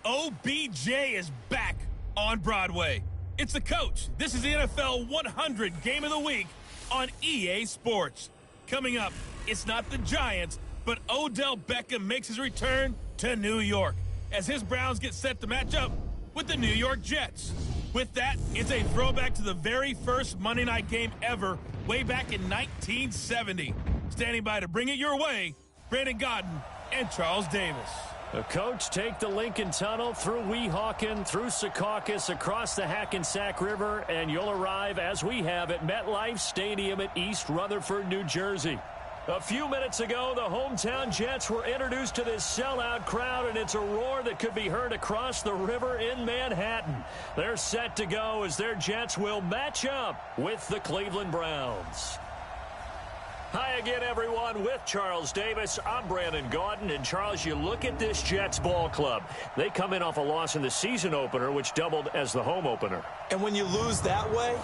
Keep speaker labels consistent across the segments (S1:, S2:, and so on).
S1: OBJ is back on Broadway. It's the coach. This is the NFL 100 Game of the Week on EA Sports. Coming up, it's not the Giants, but Odell Beckham makes his return to New York as his Browns get set to match up with the New York Jets. With that, it's a throwback to the very first Monday night game ever, way back in 1970. Standing by to bring it your way, Brandon Godden and Charles Davis.
S2: The coach take the Lincoln Tunnel through Weehawken, through Secaucus, across the Hackensack River, and you'll arrive, as we have, at MetLife Stadium at East Rutherford, New Jersey. A few minutes ago, the hometown Jets were introduced to this sellout crowd, and it's a roar that could be heard across the river in Manhattan. They're set to go as their Jets will match up with the Cleveland Browns. Hi again, everyone. With Charles Davis, I'm Brandon Gaudin. And, Charles, you look at this Jets ball club. They come in off a loss in the season opener, which doubled as the home opener.
S3: And when you lose that way,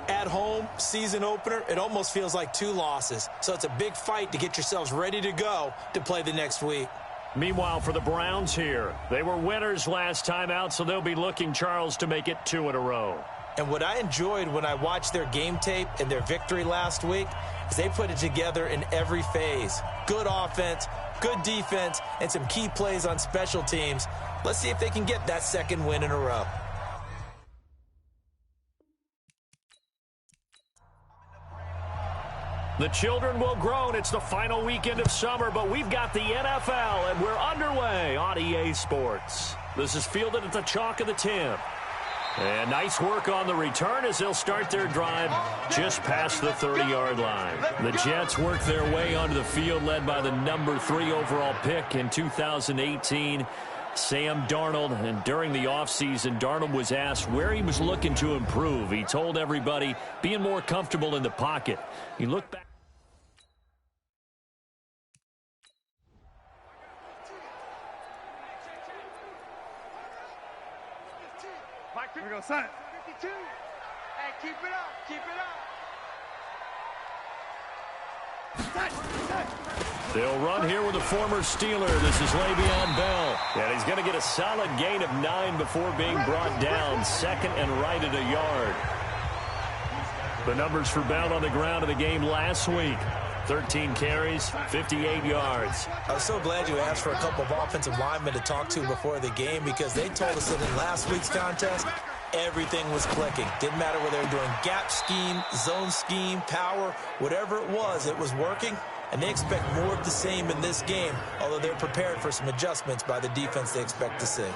S3: at home, season opener, it almost feels like 2 losses. So it's a big fight to get yourselves ready to go to play the next week.
S2: Meanwhile, for the Browns here, they were winners last time out, so they'll be looking, Charles, to make it 2 in a row.
S3: And what I enjoyed when I watched their game tape and their victory last week is they put it together in every phase. Good offense, good defense, and some key plays on special teams. Let's see if they can get that 2nd win in a row.
S2: The children will groan. It's the final weekend of summer, but we've got the NFL, and we're underway on EA Sports. This is fielded at the chalk of the 10. And nice work on the return as they'll start their drive just past the 30-yard line. The Jets work their way onto the field, led by the number 3 overall pick in 2018, Sam Darnold. And during the offseason, Darnold was asked where he was looking to improve. He told everybody being more comfortable in the pocket. He looked back.
S4: Here we go, son. 52. Hey, keep it up. Keep it up.
S2: They'll run here with a former Steeler. This is Le'Veon Bell. And he's going to get a solid gain of 9 before being brought down. 2nd and right at a yard. The numbers for Bell on the ground of the game last week. 13 carries, 58 yards.
S3: I was so glad you asked for a couple of offensive linemen to talk to before the game because they told us that in last week's contest, everything was clicking. Didn't matter whether they were doing gap scheme, zone scheme, power, whatever it was working. And they expect more of the same in this game, although they're prepared for some adjustments by the defense they expect to see.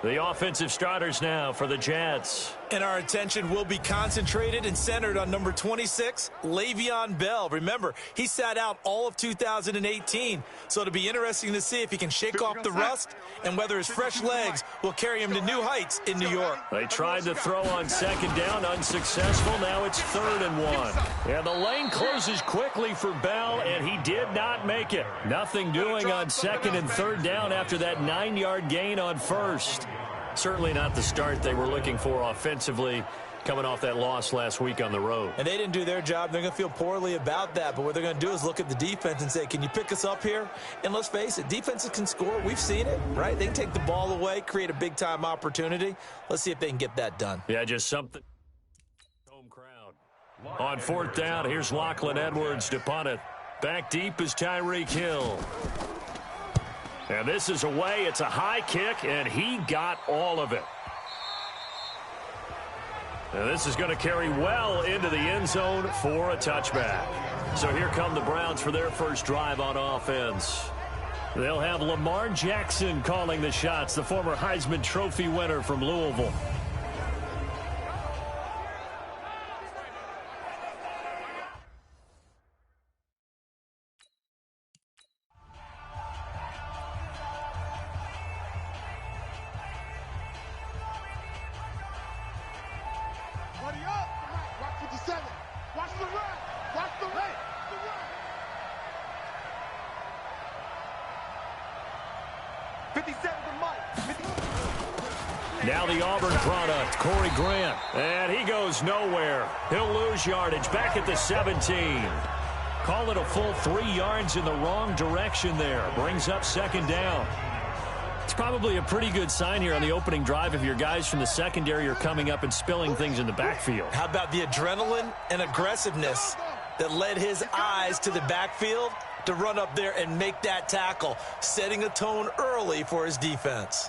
S2: The offensive starters now for the Jets.
S3: And our attention will be concentrated and centered on number 26, Le'Veon Bell. Remember, he sat out all of 2018, so it'll be interesting to see if he can shake off the rust and whether his fresh legs will carry him to new heights in New York.
S2: They tried to throw on 2nd down, unsuccessful. Now it's 3rd and 1. And the lane closes quickly for Bell, and he did not make it. Nothing doing on 2nd and 3rd down after that 9-yard gain on 1st. Certainly not the start they were looking for offensively, coming off that loss last week on the road.
S3: And they didn't do their job. They're going to feel poorly about that. But what they're going to do is look at the defense and say, can you pick us up here? And let's face it, defenses can score. We've seen it, right? They can take the ball away, create a big-time opportunity. Let's see if they can get that done.
S2: Yeah, just something. Home crowd. On 4th down, here's Lachlan Edwards to punt it. Back deep is Tyreek Hill. And this is away. It's a high kick, and he got all of it. And this is going to carry well into the end zone for a touchback. So here come the Browns for their first drive on offense. They'll have Lamar Jackson calling the shots, the former Heisman Trophy winner from Louisville. Now the Auburn product, Corey Grant. And he goes nowhere. He'll lose yardage back at the 17. Call it a full 3 yards in the wrong direction there. Brings up 2nd down. It's probably a pretty good sign here on the opening drive if your guys from the secondary are coming up and spilling things in the backfield.
S3: How about the adrenaline and aggressiveness that led his eyes to the backfield to run up there and make that tackle, setting a tone early for his defense.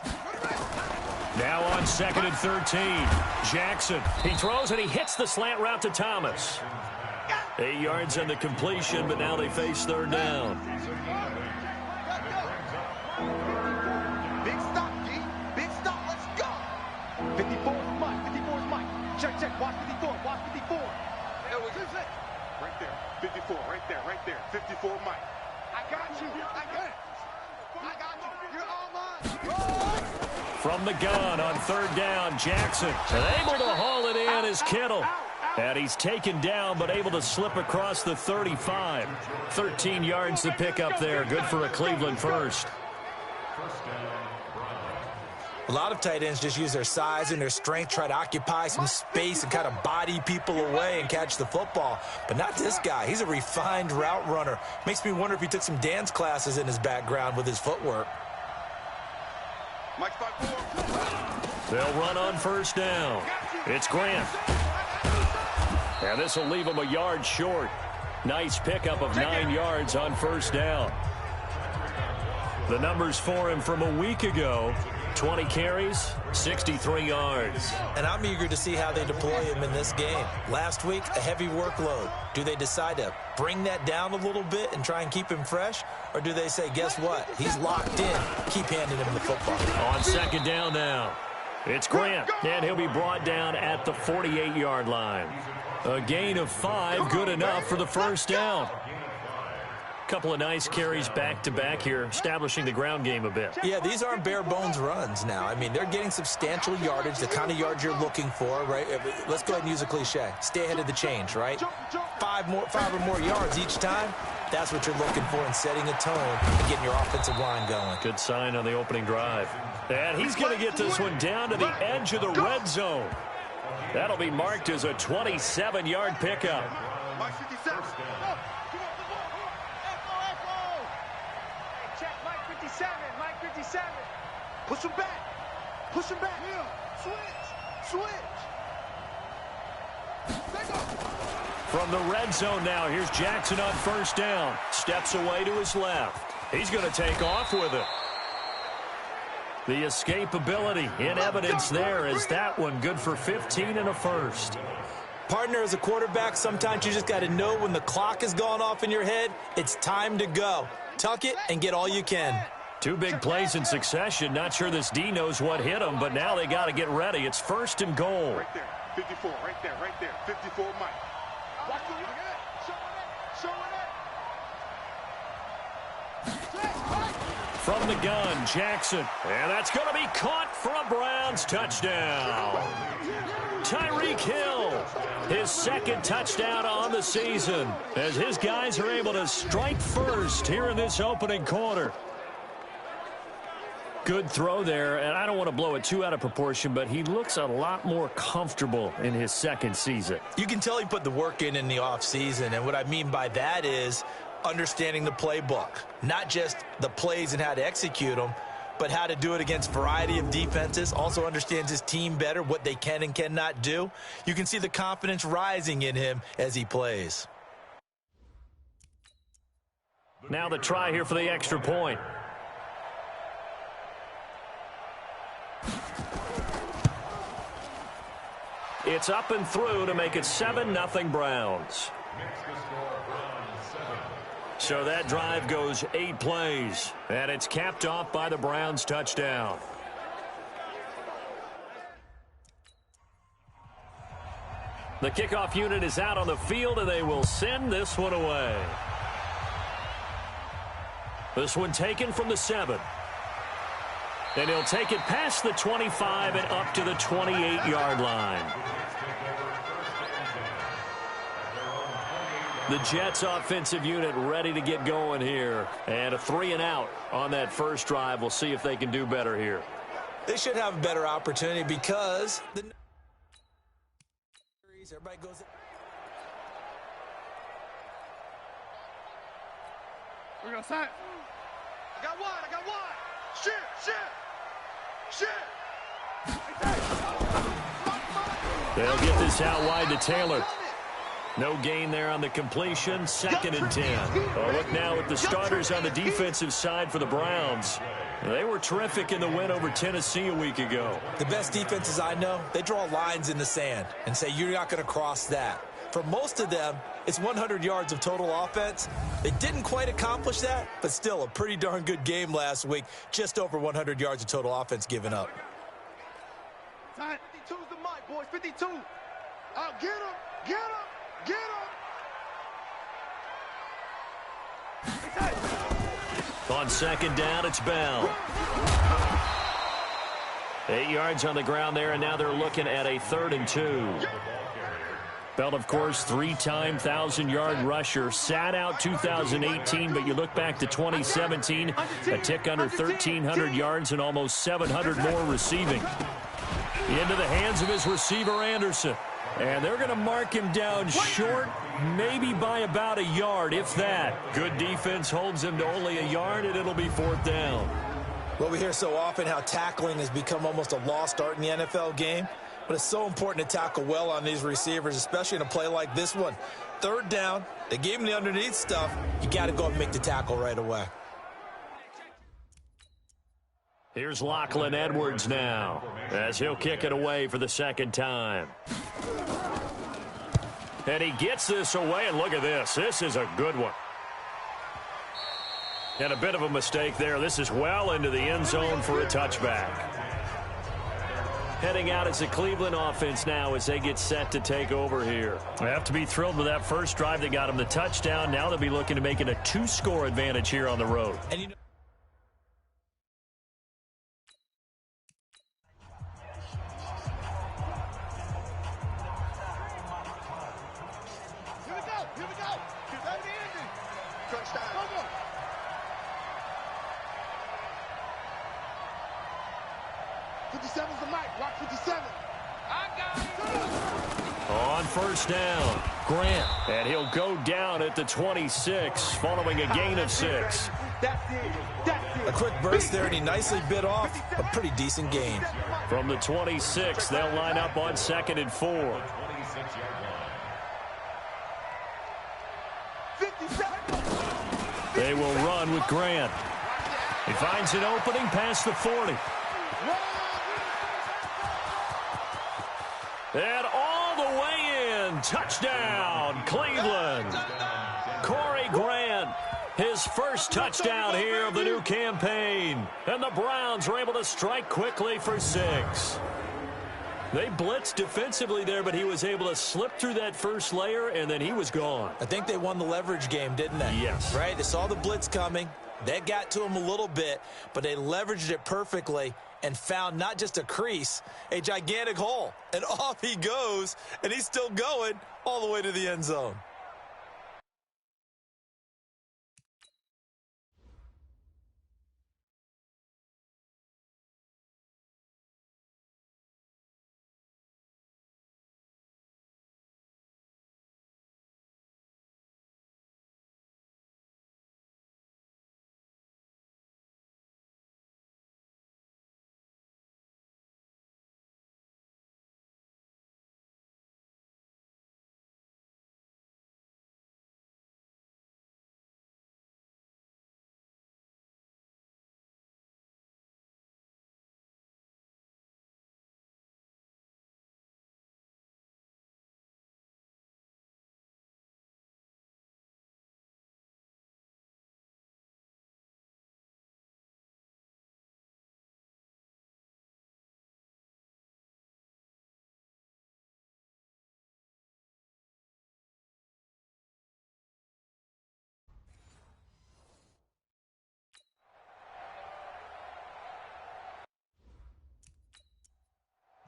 S2: Now on 2nd and 13, Jackson. He throws and he hits the slant route to Thomas. 8 yards on the completion, but now they face 3rd down.
S4: Big stop, G. Big stop. Let's go. 54 is Mike. 54 is Mike. Check, check. Watch 54. Watch 54. There we go. Right there. 54. Right there. Right there. 54 Mike. I got you. I got it. I got you. You're all mine.
S2: From the gun on 3rd down, Jackson. And able to haul it in is Kittle. And he's taken down, but able to slip across the 35. 13 yards to pick up there. Good for a Cleveland first.
S3: A lot of tight ends just use their size and their strength, try to occupy some space and kind of body people away and catch the football. But not this guy. He's a refined route runner. Makes me wonder if he took some dance classes in his background with his footwork.
S2: They'll run on 1st down. It's Grant. And this will leave him a yard short. Nice pickup of 9 yards on 1st down. The numbers for him from a week ago: 20 carries, 63 yards.
S3: And I'm eager to see how they deploy him in this game. Last week, a heavy workload. Do they decide to bring that down a little bit and try and keep him fresh? Or do they say, guess what? He's locked in. Keep handing him the football.
S2: On 2nd down now, it's Grant. And he'll be brought down at the 48-yard line. A gain of 5, good enough for the 1st down. Couple of nice carries back-to-back here, establishing the ground game a bit.
S3: Yeah, these aren't bare-bones runs now. I mean, they're getting substantial yardage, the kind of yards you're looking for, right? Let's go ahead and use a cliche. Stay ahead of the change, right? 5 or more yards each time. That's what you're looking for in setting a tone and getting your offensive line going.
S2: Good sign on the opening drive. And he's going to get this one down to the edge of the red zone. That'll be marked as a 27-yard pickup.
S4: Mike 57. Check Mike 57. Mike 57. Push him back. Push him back. Switch.
S2: From the red zone now, here's Jackson on 1st down. Steps away to his left. He's going to take off with it. The escapability in evidence there as that one good for 15 and a first.
S3: Partner, as a quarterback, sometimes you just got to know when the clock has gone off in your head, it's time to go. Tuck it and get all you can.
S2: 2 big plays in succession. Not sure this D knows what hit him, but now they got to get ready. It's 1st and goal.
S4: Right there. 54. Right there. 54 Mike. Watch the look. Show it.
S2: From the gun, Jackson. And that's going to be caught for a Browns touchdown. Tyreek Hill, his 2nd touchdown on the season, as his guys are able to strike first here in this opening quarter. Good throw there, and I don't want to blow it too out of proportion, but he looks a lot more comfortable in his 2nd season.
S3: You can tell he put the work in the offseason, and what I mean by that is understanding the playbook, not just the plays and how to execute them, but how to do it against a variety of defenses. Also understands his team better, what they can and cannot do. You can see the confidence rising in him as he plays.
S2: Now the try here for the extra point. It's up and through to make it 7-0 Browns. So that drive goes 8 plays, and it's capped off by the Browns touchdown. The kickoff unit is out on the field, and they will send this one away. This one taken from the 7. And he'll take it past the 25 and up to the 28-yard line. The Jets offensive unit ready to get going here. And a 3-and-out on that first drive. We'll see if they can do better here.
S3: They should have a better opportunity because everybody goes.
S4: We're going to sign. I got one. Shoot.
S2: They'll get this out wide to Taylor. No gain there on the completion. 2nd and 10. Oh, look now at the starters on the defensive side for the Browns. They were terrific in the win over Tennessee a week ago.
S3: The best defenses I know, they draw lines in the sand and say you're not going to cross that. For most of them, it's 100 yards of total offense. They didn't quite accomplish that, but still a pretty darn good game last week. Just over 100 yards of total offense given up.
S4: 52's the mic, boys. 52. Get him. Get him. Get him.
S2: On 2nd down, it's Bell. 8 yards on the ground there, and now they're looking at a 3rd and 2. Bell, of course, 3-time 1,000-yard rusher. Sat out 2018, but you look back to 2017, a tick under 1,300 yards and almost 700 more receiving. Into the hands of his receiver, Anderson. And they're going to mark him down short, maybe by about a yard, if that. Good defense holds him to only a yard, and it'll be 4th down.
S3: Well, we hear so often how tackling has become almost a lost art in the NFL game. But it's so important to tackle well on these receivers, especially in a play like this one. 3rd down, they gave him the underneath stuff. You got to go and make the tackle right away.
S2: Here's Lachlan Edwards now, as he'll kick it away for the 2nd time. And he gets this away, and look at this. This is a good one. And a bit of a mistake there. This is well into the end zone for a touchback. Heading out as the Cleveland offense now as they get set to take over here. They have to be thrilled with that first drive that got them the touchdown. Now they'll be looking to make it a 2-score advantage here on the road.
S3: And you know,
S4: Here we go. That's the ending. Touchdown. Come on. 57's the mic. Rock 57. I got it.
S2: On 1st down, Grant. And he'll go down at the 26 following a gain of 6.
S4: That's it. That's it.
S3: a quick burst there, and he nicely bit off a pretty decent gain.
S2: From the 26, they'll line up on 2nd and 4. They will run with Grant. He finds an opening past the 40. And all the way in. Touchdown, Cleveland. Corey Grant, his first touchdown here of the new campaign. And the Browns were able to strike quickly for 6. They blitzed defensively there, but he was able to slip through that first layer, and then he was gone.
S3: I think they won the leverage game, didn't they?
S2: Yes.
S3: Right? They saw the blitz coming. That got to him a little bit, but they leveraged it perfectly and found not just a crease, a gigantic hole. And off he goes, and he's still going all the way to the end zone.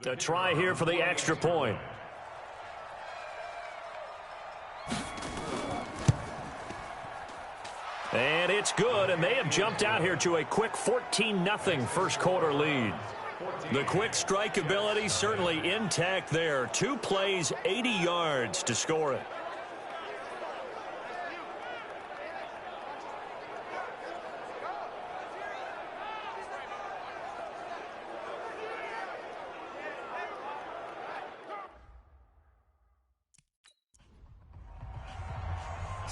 S2: A try here for the extra point. And it's good, and they have jumped out here to a quick 14-0 first quarter lead. The quick strike ability certainly intact there. 2 plays, 80 yards to score it.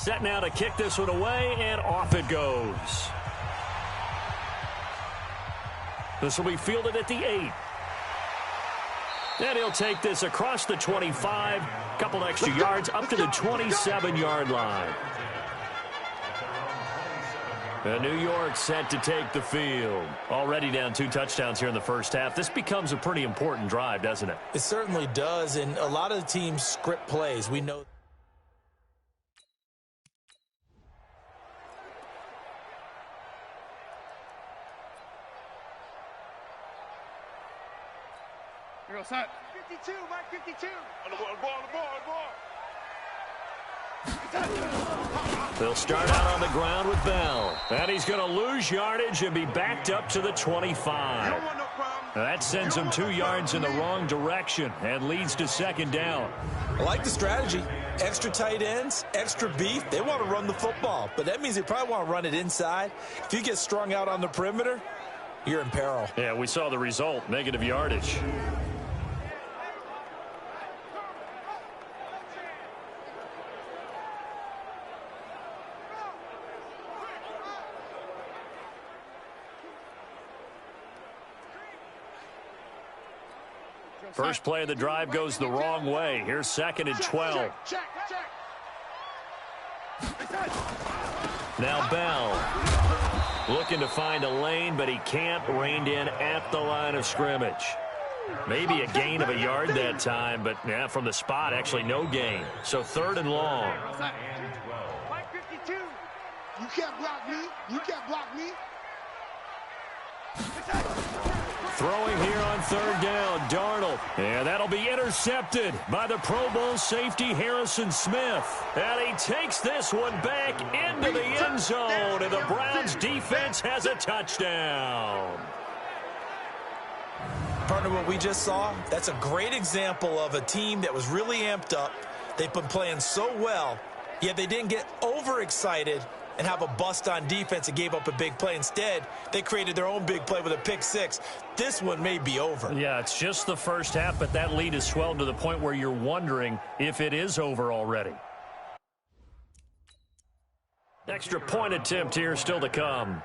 S2: set now to kick this one away, and off it goes. This will be fielded at the 8. And he'll take this across the 25, couple extra yards up to the 27-yard line. And New York set to take the field. Already down 2 touchdowns here in the first half. This becomes a pretty important drive, doesn't it?
S3: It certainly does, and a lot of the teams script plays. We know.
S4: Here goes Hunt. 52, Mike 52. On the ball.
S2: They'll start out on the ground with Bell. And he's going to lose yardage and be backed up to the 25. That sends him 2 yards in the wrong direction and leads to second down.
S3: I like the strategy. Extra tight ends, extra beef. They want to run the football, but that means they probably want to run it inside. If you get strung out on the perimeter, you're in peril.
S2: Yeah, we saw the result, negative yardage. First play of the drive goes the wrong way. Here's 2nd and 12. Now Bell looking to find a lane, but he can't. Reined in at the line of scrimmage. Maybe a gain of a yard that time, but yeah, from the spot, actually no gain. So 3rd and long.
S4: Mike 52. You can't block me. You can't block me.
S2: Throwing here on 3rd down, Darnold. And that'll be intercepted by the Pro Bowl safety Harrison Smith. And he takes this one back into the end zone, and the Browns defense has a touchdown.
S3: Partner, what we just saw, that's a great example of a team that was really amped up. They've been playing so well, yet they didn't get overexcited and have a bust on defense and gave up a big play. Instead, they created their own big play with a pick 6. This one may be over.
S2: Yeah, it's just the first half, but that lead has swelled to the point where you're wondering if it is over already. Extra point attempt here still to come.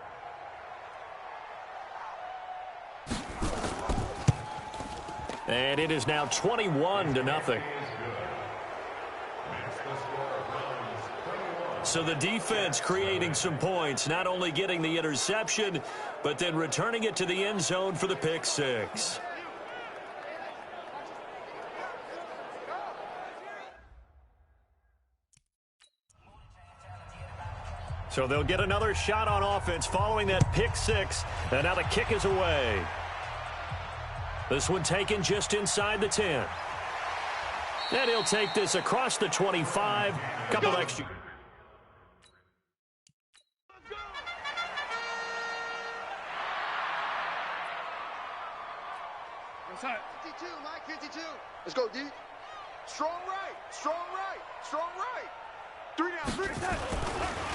S2: And it is now 21-0. So the defense creating some points, not only getting the interception, but then returning it to the end zone for the pick 6. So they'll get another shot on offense following that pick 6, and now the kick is away. This one taken just inside the 10. And he'll take this across the 25, couple extra.
S4: Hunt. 52, Mike 52. Let's go, D. Strong right, strong right, strong right. 3 down.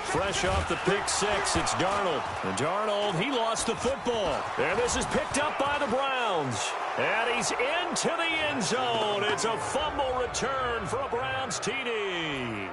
S2: Fresh off the pick 6, it's Darnold. And Darnold, he lost the football. And this is picked up by the Browns. And he's into the end zone. It's a fumble return for a Browns TD.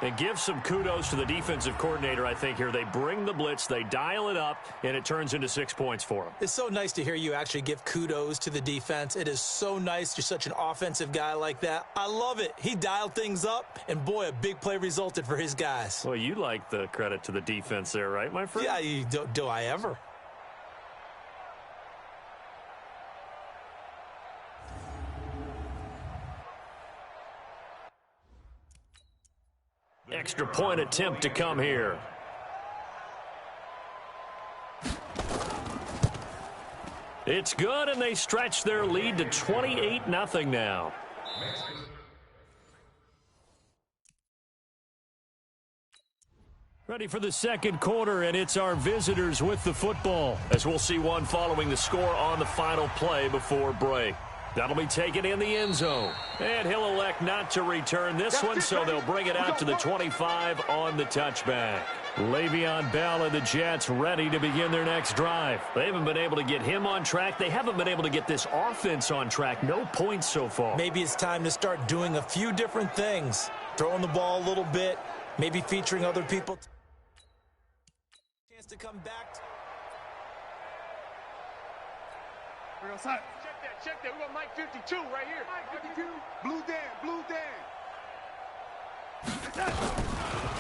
S2: And give some kudos to the defensive coordinator, I think, here. They bring the blitz, they dial it up, and it turns into 6 points for them.
S3: It's so nice to hear you actually give kudos to the defense. It is so nice. You're such an offensive guy like that. I love it. He dialed things up, and boy, a big play resulted for his guys.
S2: Well, you like the credit to the defense there, right, my friend?
S3: Yeah, do I ever?
S2: Extra point attempt to come here. It's good, and they stretch their lead to 28-0 now. Ready for the second quarter, and it's our visitors with the football, as we'll see one following the score on the final play before break. That'll be taken in the end zone. And he'll elect not to return this one, so they'll bring it out to the 25 on the touchback. Le'Veon Bell and the Jets ready to begin their next drive. They haven't been able to get him on track. They haven't been able to get this offense on track. No points so far.
S3: Maybe it's time to start doing a few different things. Throwing the ball a little bit, maybe featuring other people. Chance to come back.
S4: We're outside. Check that. We got Mike 52 right here. Mike 52. Blue Dan.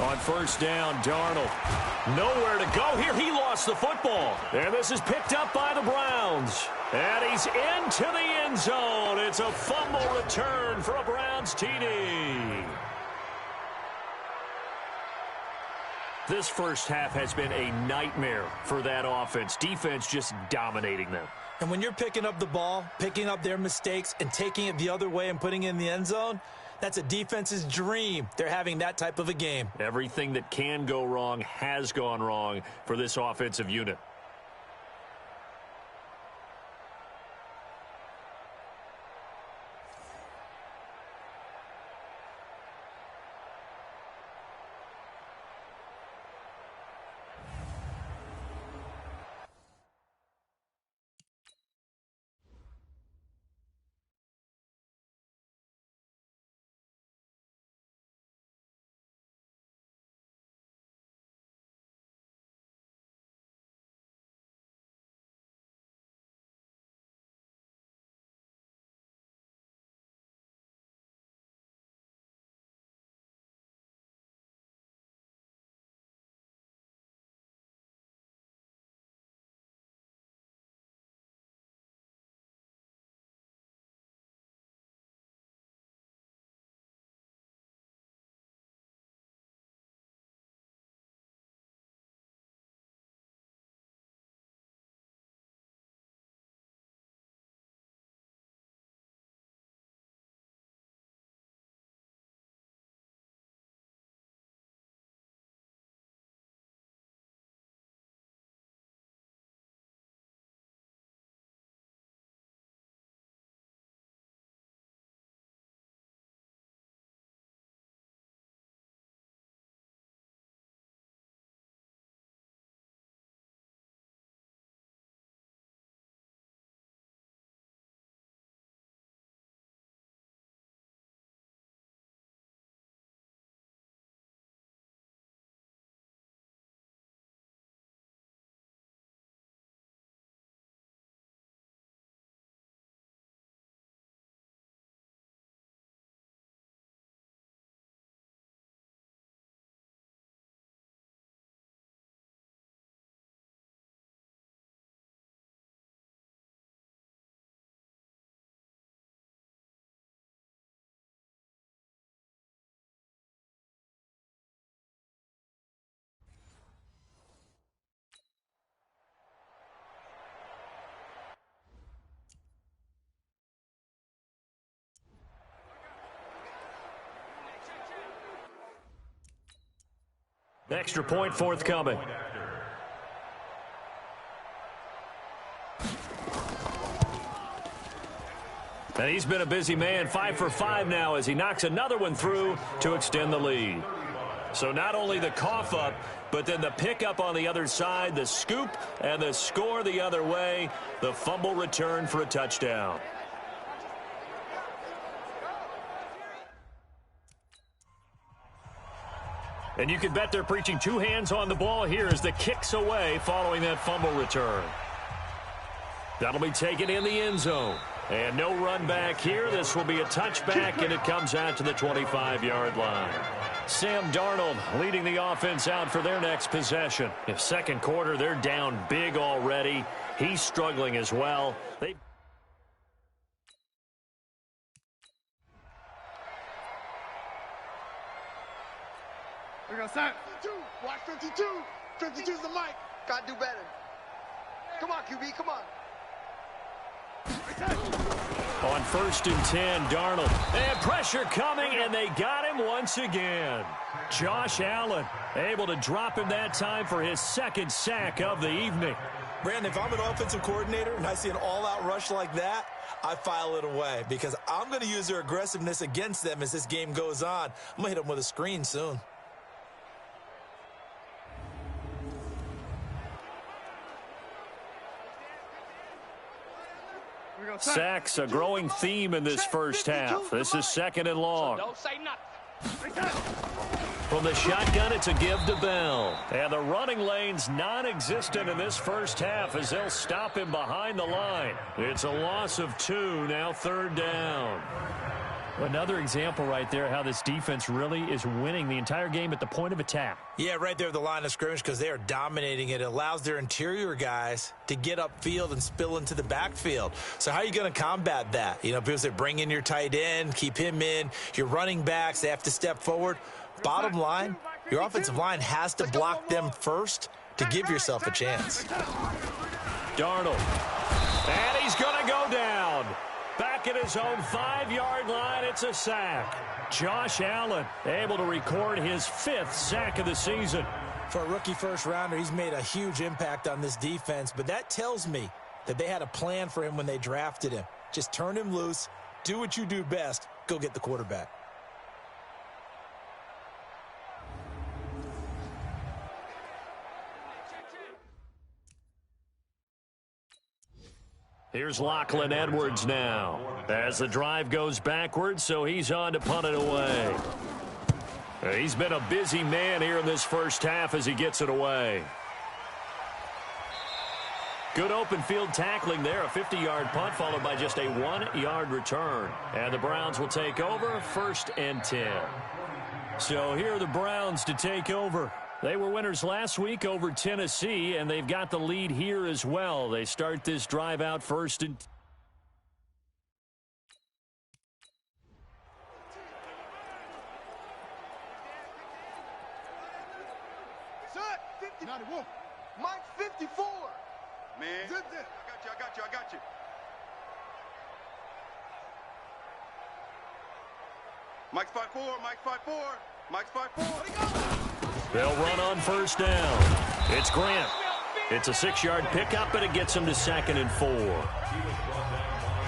S2: On first down, Darnold. Nowhere to go here. He lost the football. And this is picked up by the Browns. And he's into the end zone. It's a fumble return for a Browns TD. This first half has been a nightmare for that offense. Defense just dominating them.
S3: And when you're picking up the ball, picking up their mistakes, and taking it the other way and putting it in the end zone, that's a defense's dream. They're having that type of a game.
S2: Everything that can go wrong has gone wrong for this offensive unit. Extra point forthcoming. And he's been a busy man, 5 for 5 now as he knocks another one through to extend the lead. So not only the cough up, but then the pickup on the other side, the scoop, and the score the other way, the fumble return for a touchdown. And you can bet they're preaching two hands on the ball here as the kick's away following that fumble return. That'll be taken in the end zone. And no run back here. This will be a touchback, and it comes out to the 25-yard line. Sam Darnold leading the offense out for their next possession. In second quarter, they're down big already. He's struggling as well.
S4: We're going to start. 52. Watch 52. 52 is the mic. Got to do better. Come on, QB. Come on.
S2: On 1st and 10, Darnold. And pressure coming, and they got him once again. Josh Allen able to drop him that time for his 2nd sack of the evening.
S3: Brandon, if I'm an offensive coordinator and I see an all-out rush like that, I file it away because I'm going to use their aggressiveness against them as this game goes on. I'm going to hit them with a screen soon.
S2: Sacks, a growing theme in this first half. This is 2nd and long.
S5: Don't say nothing.
S2: From the shotgun, it's a give to Bell. And the running lane's non-existent in this first half as they'll stop him behind the line. It's a loss of 2, now 3rd down. Another example right there how this defense really is winning the entire game at the point of attack.
S3: Yeah, right there at the line of scrimmage because they are dominating it. It allows their interior guys to get upfield and spill into the backfield. So how are you going to combat that? You know, because they bring in your tight end, keep him in. Your running backs, they have to step forward. Bottom line, your offensive line has to block them first to give yourself a chance.
S2: Darnold. And he's going to go down. Back at his own 5-yard line, it's a sack. Josh Allen able to record his 5th sack of the season.
S3: For a rookie first-rounder, he's made a huge impact on this defense, but that tells me that they had a plan for him when they drafted him. Just turn him loose, do what you do best, go get the quarterback.
S2: Here's Lachlan Edwards now as the drive goes backwards, so he's on to punt it away. He's been a busy man here in this first half as he gets it away. Good open field tackling there, a 50-yard punt followed by just a 1-yard return. And the Browns will take over 1st and 10. So here are the Browns to take over. They were winners last week over Tennessee, and they've got the lead here as well. They start this drive out 1st and 10.
S4: Mike 54. Man. I got you. Mike's 5'4", Mike's 5'4", Mike's 5'4".
S2: They'll run on 1st down. It's Grant. It's a 6-yard pickup, but it gets him to 2nd and 4.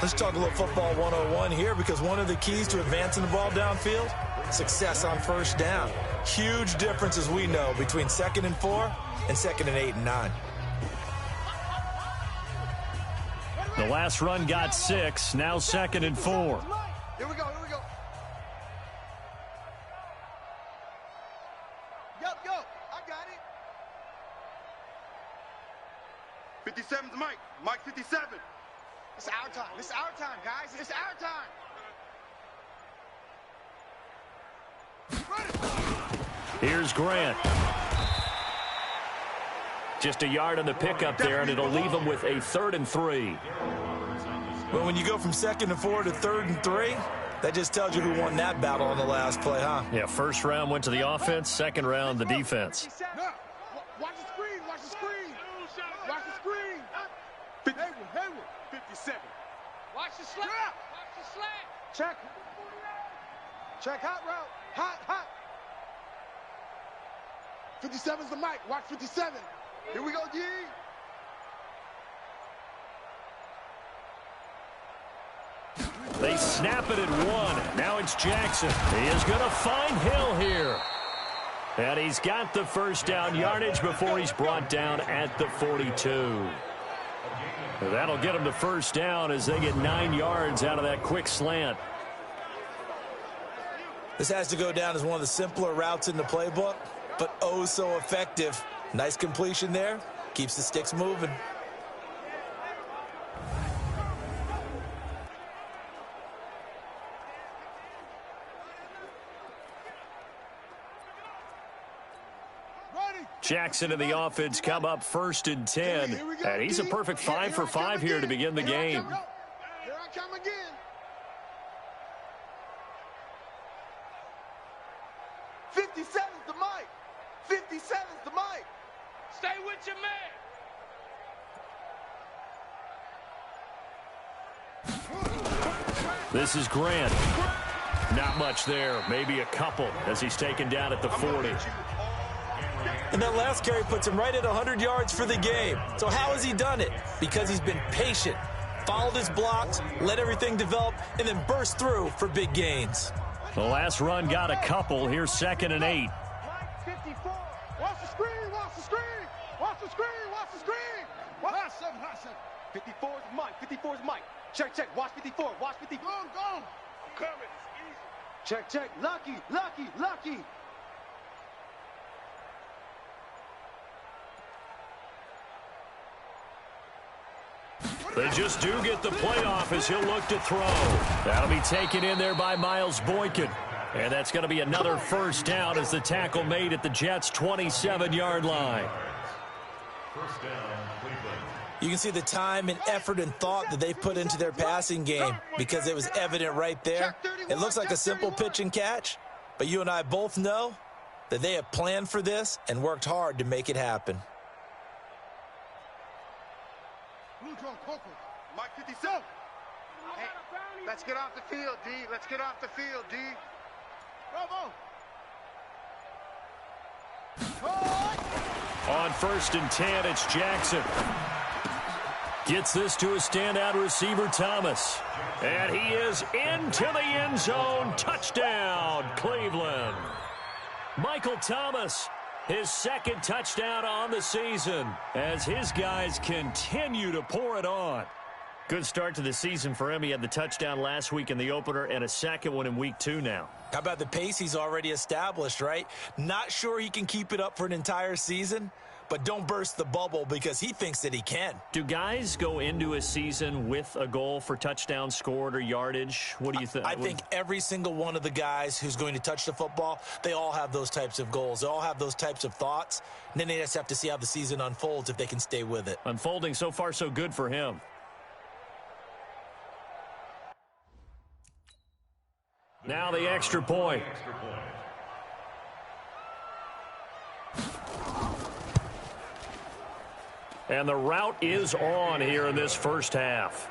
S3: Let's talk a little football 101 here because one of the keys to advancing the ball downfield, success on 1st down. Huge difference, as we know, between 2nd and 4 and 2nd and 8 and 9.
S2: The last run got 6, now 2nd and 4.
S4: Here we go. Yo, I got it. 57's Mike. Mike 57. It's our time, guys. It's our time.
S2: Here's Grant. Just a yard on the pickup there, and it'll leave him with a 3rd and 3.
S3: Well, when you go from 2nd and 4 to 3rd and 3, that just tells you who won that battle on the last play, huh?
S2: Yeah, 1st round went to the offense, 2nd round the defense.
S4: No. Watch the screen. Watch the screen. Hayward. 57.
S5: Watch the slant.
S4: Check hot route. Hot. 57's the mic. Watch 57. Here we go, D.
S2: They snap it at 1. Now it's Jackson. He is going to find Hill here. And he's got the 1st down yardage before he's brought down at the 42. That'll get him to 1st down as they get 9 yards out of that quick slant.
S3: This has to go down as one of the simpler routes in the playbook, but oh so effective. Nice completion there. Keeps the sticks moving.
S2: Jackson and the offense come up 1st and 10. And he's a perfect 5 for 5 here to begin the game.
S4: Here I come again.
S5: Stay with your man.
S2: This is Grant. Not much there. Maybe a couple as he's taken down at the 40.
S3: And that last carry puts him right at 100 yards for the game. So how has he done it? Because he's been patient, followed his blocks, let everything develop, and then burst through for big gains.
S2: The last run got a couple. Here's 2nd and 8.
S4: 54. Watch the screen. Watch the screen. Watch the screen. Watch the screen. Hot 54 is Mike. 54 is Mike. Check, check. Watch 54. Watch 54. Go, go. I'm coming. It's easy. Check, check. Lucky, lucky, lucky.
S2: They just do get the playoff as he'll look to throw. That'll be taken in there by Miles Boykin. And that's going to be another first down as the tackle made at the Jets' 27-yard line.
S3: You can see the time and effort and thought that they put into their passing game because it was evident right there. It looks like a simple pitch and catch, but you and I both know that they have planned for this and worked hard to make it happen.
S4: Mike 57. Hey, let's get off the field, D. Let's get off the field, D. Bravo.
S2: On 1st and 10, it's Jackson. Gets this to a standout receiver, Thomas. And he is into the end zone. Touchdown, Cleveland. Michael Thomas, his 2nd touchdown on the season as his guys continue to pour it on. Good start to the season for him. He had the touchdown last week in the opener and a 2nd one in week 2 now.
S3: How about the pace he's already established, right? Not sure he can keep it up for an entire season, but don't burst the bubble because he thinks that he can.
S2: Do guys go into a season with a goal for touchdowns scored or yardage? What do you think?
S3: I think every single one of the guys who's going to touch the football, they all have those types of goals. They all have those types of thoughts. And then they just have to see how the season unfolds if they can stay with it.
S2: Unfolding so far so good for him. Now the extra point. And the route is on here in this first half.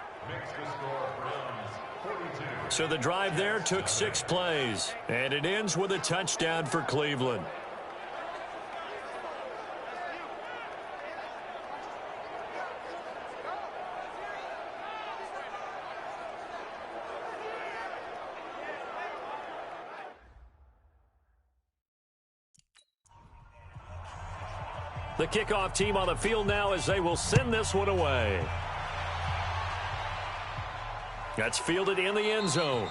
S2: So the drive there took 6 plays. And it ends with a touchdown for Cleveland. The kickoff team on the field now as they will send this one away. That's fielded in the end zone.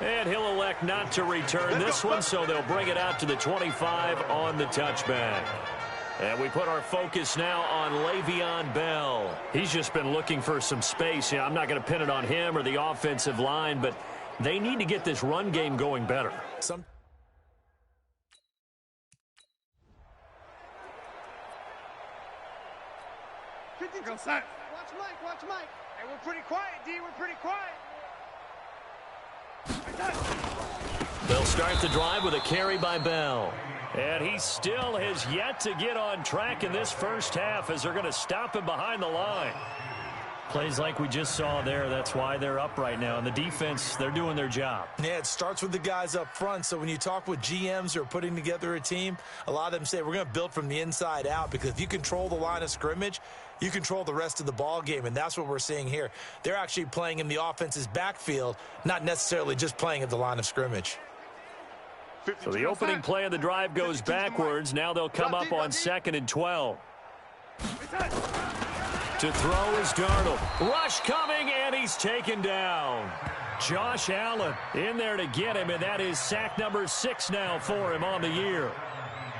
S2: And he'll elect not to return this one, so they'll bring it out to the 25 on the touchback. And we put our focus now on Le'Veon Bell. He's just been looking for some space. I'm not going to pin it on him or the offensive line, but they need to get this run game going better.
S4: Watch Mike, watch Mike. Hey, we're pretty quiet, D. We're pretty quiet.
S2: They'll start the drive with a carry by Bell. And he still has yet to get on track in this first half as they're going to stop him behind the line. Plays like we just saw there, that's why they're up right now. And the defense, they're doing their job.
S3: Yeah, it starts with the guys up front. So when you talk with GMs who are putting together a team, a lot of them say we're going to build from the inside out because if you control the line of scrimmage, you control the rest of the ball game, and that's what we're seeing here. They're actually playing in the offense's backfield, not necessarily just playing at the line of scrimmage.
S2: So the opening play of the drive goes backwards. Now they'll come up on 2nd and 12. To throw is Darnold. Rush coming, and he's taken down. Josh Allen in there to get him, and that is sack number 6 now for him on the year.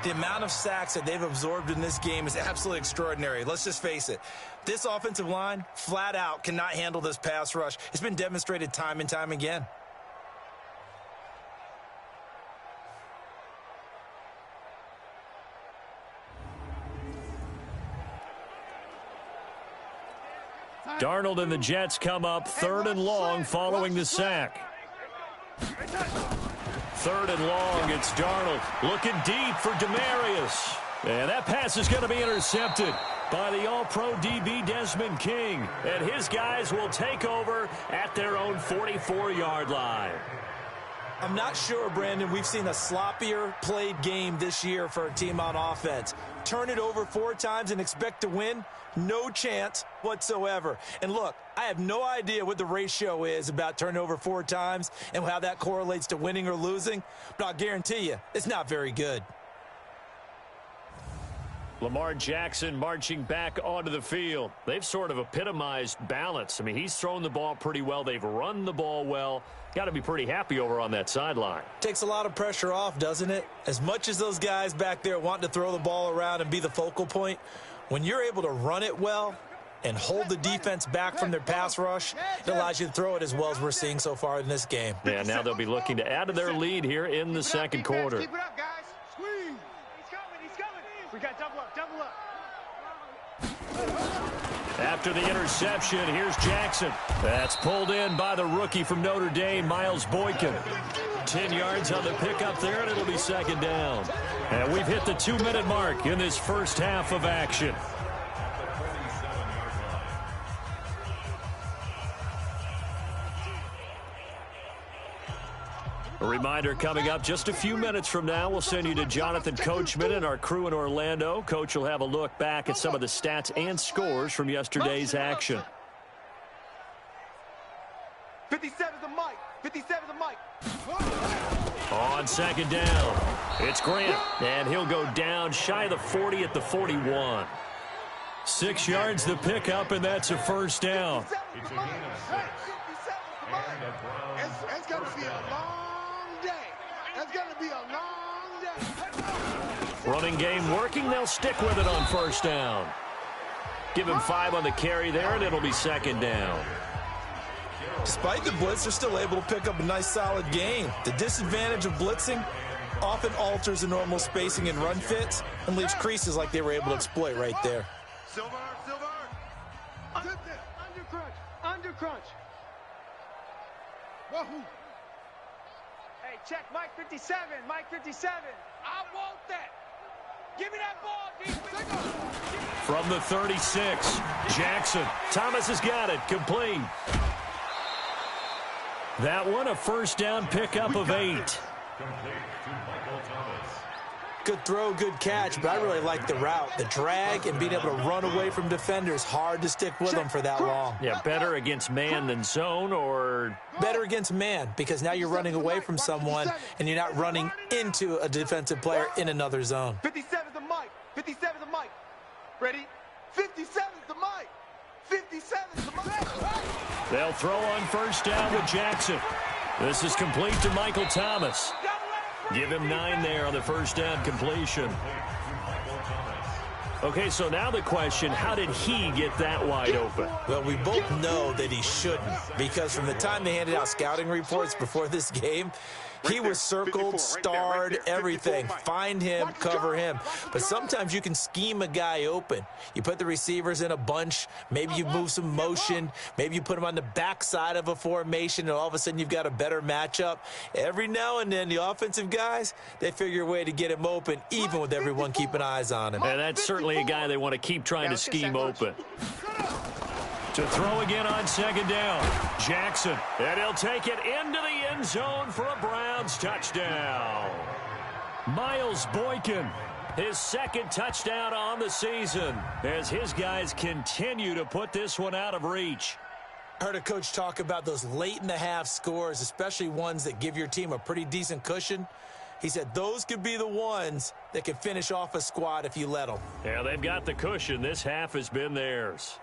S3: The amount of sacks that they've absorbed in this game is absolutely extraordinary. Let's just face it. This offensive line, flat out, cannot handle this pass rush. It's been demonstrated time and time again.
S2: Darnold and the Jets come up 3rd and long following the sack. 3rd and long, it's Darnold looking deep for Demaryius. And that pass is going to be intercepted. by the All-Pro DB Desmond King. And his guys will take over at their own 44-yard line.
S3: I'm not sure, Brandon, we've seen a sloppier played game this year for a team on offense. Turn it over 4 times and expect to win? No chance whatsoever. And look, I have no idea what the ratio is about turning over 4 times and how that correlates to winning or losing, but I'll guarantee you it's not very good.
S2: Lamar Jackson marching back onto the field. They've sort of epitomized balance. I mean, he's thrown the ball pretty well. They've run the ball well. Got to be pretty happy over on that sideline.
S3: Takes a lot of pressure off, doesn't it? As much as those guys back there want to throw the ball around and be the focal point, when you're able to run it well and hold the defense back from their pass rush, it allows you to throw it as well as we're seeing so far in this game.
S2: Yeah, now they'll be looking to add to their lead here in the second quarter.
S4: Keep it up, guys. Squeeze. He's coming. We got double up.
S2: After the interception, here's Jackson. That's pulled in by the rookie from Notre Dame, Miles Boykin. 10 yards on the pickup there, and it'll be second down. And we've hit the 2-minute mark in this first half of action. A reminder coming up just a few minutes from now, we'll send you to Jonathan Coachman and our crew in Orlando. Coach will have a look back at some of the stats and scores from yesterday's action.
S4: 57's the mic. 57's the mic.
S2: On second down, it's Grant, and he'll go down shy of the 40 at the 41. 6 yards the pickup, and that's a first down.
S4: It's going to be a long day. It's going to be a long day.
S2: Running game working. They'll stick with it on first down. Give him 5 on the carry there, and it'll be second down.
S3: Despite the blitz, they're still able to pick up a nice, solid gain. The disadvantage of blitzing often alters the normal spacing and run fits and leaves creases like they were able to exploit right there.
S4: Silver. Under crunch. Wahoo. Hey, check Mike 57. Mike 57. I want that. Give me that ball, defense.
S2: From the 36, Jackson. Thomas has got it. Complete. That one, a first down pickup of 8.
S3: Good throw, good catch, but I really like the route. The drag and being able to run away from defenders, hard to stick with them for that long.
S2: Yeah, better against man than zone, or
S3: better against man, because now you're running away from someone and you're not running into a defensive player in another zone.
S4: 57's the mic. 57's the mic. Ready? 57's the mic. 57's the mic.
S2: They'll throw on first down with Jackson. This is complete to Michael Thomas. Give him 9 there on the first down completion. Okay, so now the question, how did he get that wide open?
S3: Well, we both know that he shouldn't, because from the time they handed out scouting reports before this game, he was circled, starred, everything. Find him, cover him. But sometimes you can scheme a guy open. You put the receivers in a bunch. Maybe you move some motion. Maybe you put them on the backside of a formation, and all of a sudden you've got a better matchup. Every now and then, the offensive guys, they figure a way to get him open, even with everyone keeping eyes on him.
S2: And that's certainly a guy they want to keep trying to scheme open. To throw again on second down, Jackson. And he'll take it into the end zone for a Browns touchdown. Miles Boykin, his second touchdown on the season, as his guys continue to put this one out of reach.
S3: I heard a coach talk about those late-in-the-half scores, especially ones that give your team a pretty decent cushion. He said those could be the ones that can finish off a squad if you let them.
S2: Yeah, they've got the cushion. This half has been theirs.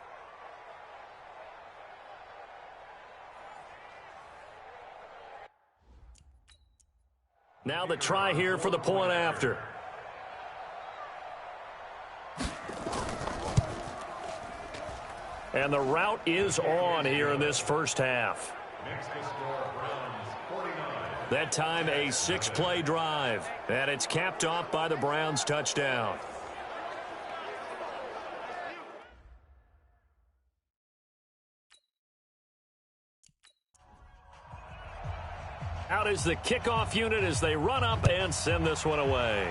S2: Now the try here for the point after. And the route is on here in this first half. That time a 6-play drive. And it's capped off by the Browns touchdown. Out is the kickoff unit as they run up and send this one away.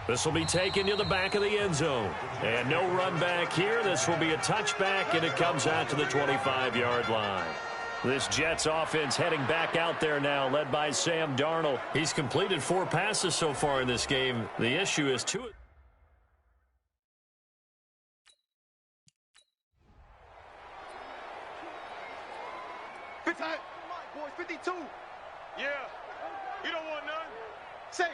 S2: This will be taken to the back of the end zone. And no run back here. This will be a touchback, and it comes out to the 25-yard line. This Jets offense heading back out there now, led by Sam Darnold. He's completed 4 passes so far in this game. The issue is 2.
S4: Boys, 52.
S5: Yeah. You don't want none.
S4: Save.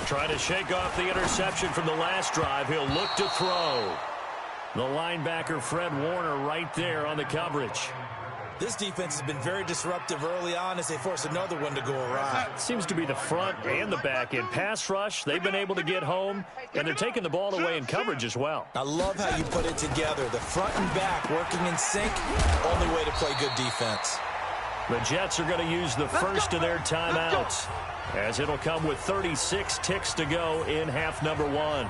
S2: Trying to shake off the interception from the last drive. He'll look to throw. The linebacker, Fred Warner, right there on the coverage.
S3: This defense has been very disruptive early on as they force another one to go awry.
S2: Seems to be the front and the back end. Pass rush, they've been able to get home, and they're taking the ball away in coverage as well.
S3: I love how you put it together. The front and back working in sync, only way to play good defense.
S2: The Jets are going to use the first of their timeouts, as it'll come with 36 ticks to go in half number 1.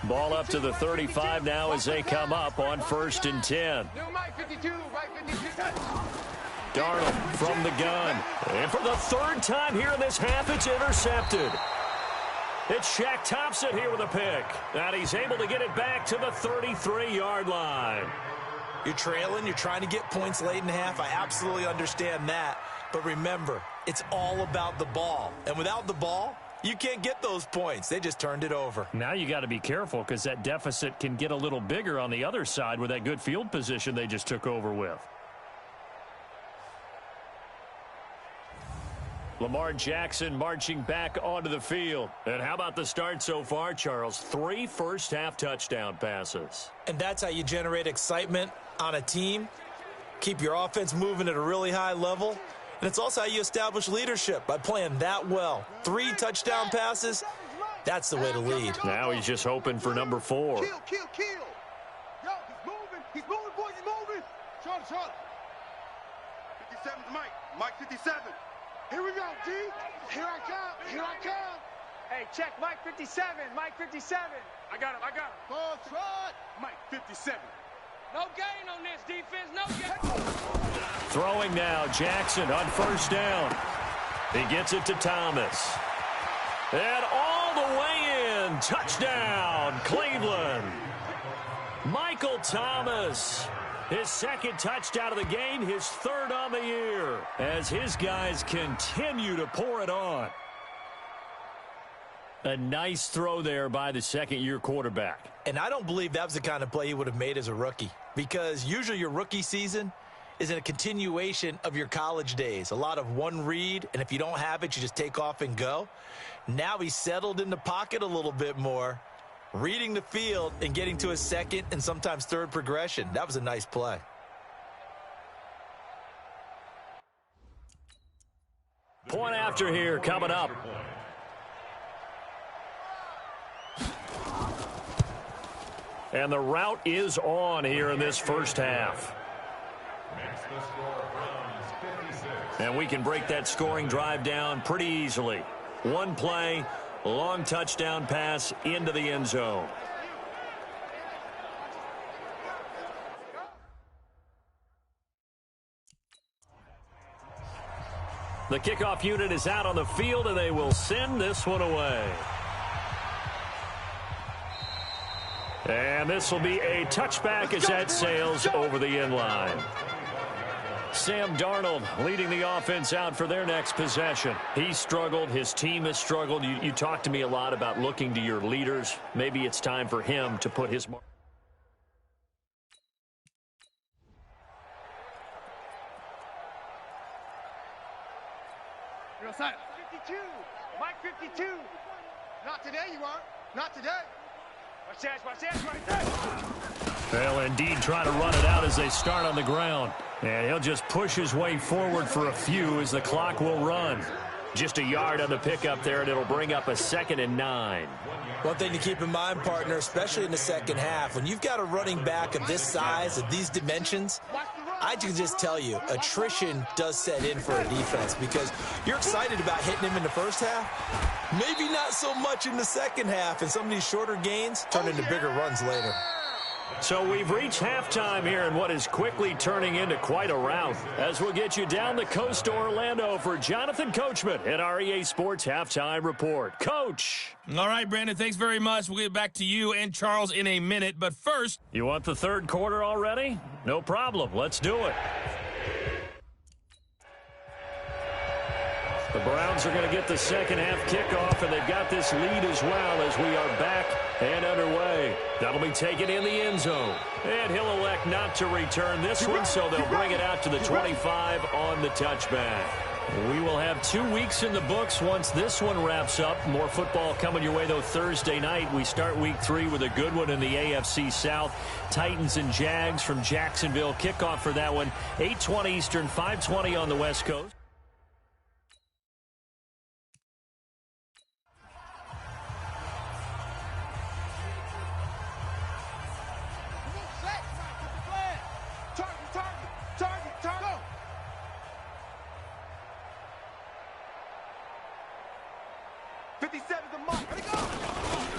S2: Ball up to the 35 now as they come up on 1st and 10. Darnold from the gun. And for the 3rd time here in this half, it's intercepted. It's Shaq Thompson here with a pick. And he's able to get it back to the 33-yard line.
S3: You're trailing. You're trying to get points late in the half. I absolutely understand that. But remember, it's all about the ball. And without the ball, you can't get those points. They just turned it over.
S2: Now you got to be careful because that deficit can get a little bigger on the other side with that good field position they just took over with. Lamar Jackson marching back onto the field. And how about the start so far, Charles? 3 first-half touchdown passes.
S3: And that's how you generate excitement on a team. Keep your offense moving at a really high level. And it's also how you establish leadership by playing that well. 3 touchdown passes, that's the way to lead.
S2: Now he's just hoping for number 4.
S4: Kill. Yo, he's moving, boys, he's moving. Charlie. 57's Mike 57. Here we go, D. Here I come.
S5: Hey, check Mike 57. Mike 57. I got him.
S4: Ball trot. Mike 57.
S5: No gain on this defense. No gain.
S2: Throwing now, Jackson on 1st down. He gets it to Thomas. And all the way in. Touchdown, Cleveland. Michael Thomas. His 2nd touchdown of the game, his 3rd on the year, as his guys continue to pour it on. A nice throw there by the 2nd-year quarterback.
S3: And I don't believe that was the kind of play he would have made as a rookie, because usually your rookie season is in a continuation of your college days. A lot of one read, and if you don't have it, you just take off and go. Now he's settled in the pocket a little bit more, reading the field and getting to his 2nd and sometimes 3rd progression. That was a nice play.
S2: Point after here coming up. And the route is on here in this 1st half. And we can break that scoring drive down pretty easily. 1 play, long touchdown pass into the end zone. The kickoff unit is out on the field, and they will send this one away. And this will be a touchback as that sails over the end line. Sam Darnold leading the offense out for their next possession. He struggled. His team has struggled. You talked to me a lot about looking to your leaders. Maybe it's time for him to put his mark.
S4: You're outside. 52. Mike 52. Not today, you aren't. Not today. Watch that, right there.
S2: They'll indeed try to run it out as they start on the ground. And he'll just push his way forward for a few as the clock will run. Just a yard on the pickup there, and it'll bring up a 2nd and 9.
S3: One thing to keep in mind, partner, especially in the 2nd half, when you've got a running back of this size, of these dimensions, I can just tell you, attrition does set in for a defense because you're excited about hitting him in the 1st half, maybe not so much in the 2nd half, and some of these shorter gains turn into bigger runs later.
S2: So we've reached halftime here in what is quickly turning into quite a rout. As we'll get you down the coast to Orlando for Jonathan Coachman at our EA Sports Halftime Report. Coach.
S1: All right, Brandon, thanks very much. We'll get back to you and Charles in a minute. But first,
S2: you want the third quarter already? No problem. Let's do it. The Browns are going to get the second half kickoff, and they've got this lead as well as we are back and underway. That'll be taken in the end zone. And he'll elect not to return this one, so they'll bring it out to the 25 on the touchback. We will have 2 weeks in the books once this one wraps up. More football coming your way, though, Thursday night. We start week 3 with a good one in the AFC South. Titans and Jags from Jacksonville. Kickoff for that one, 8:20 Eastern, 5:20 on the West Coast.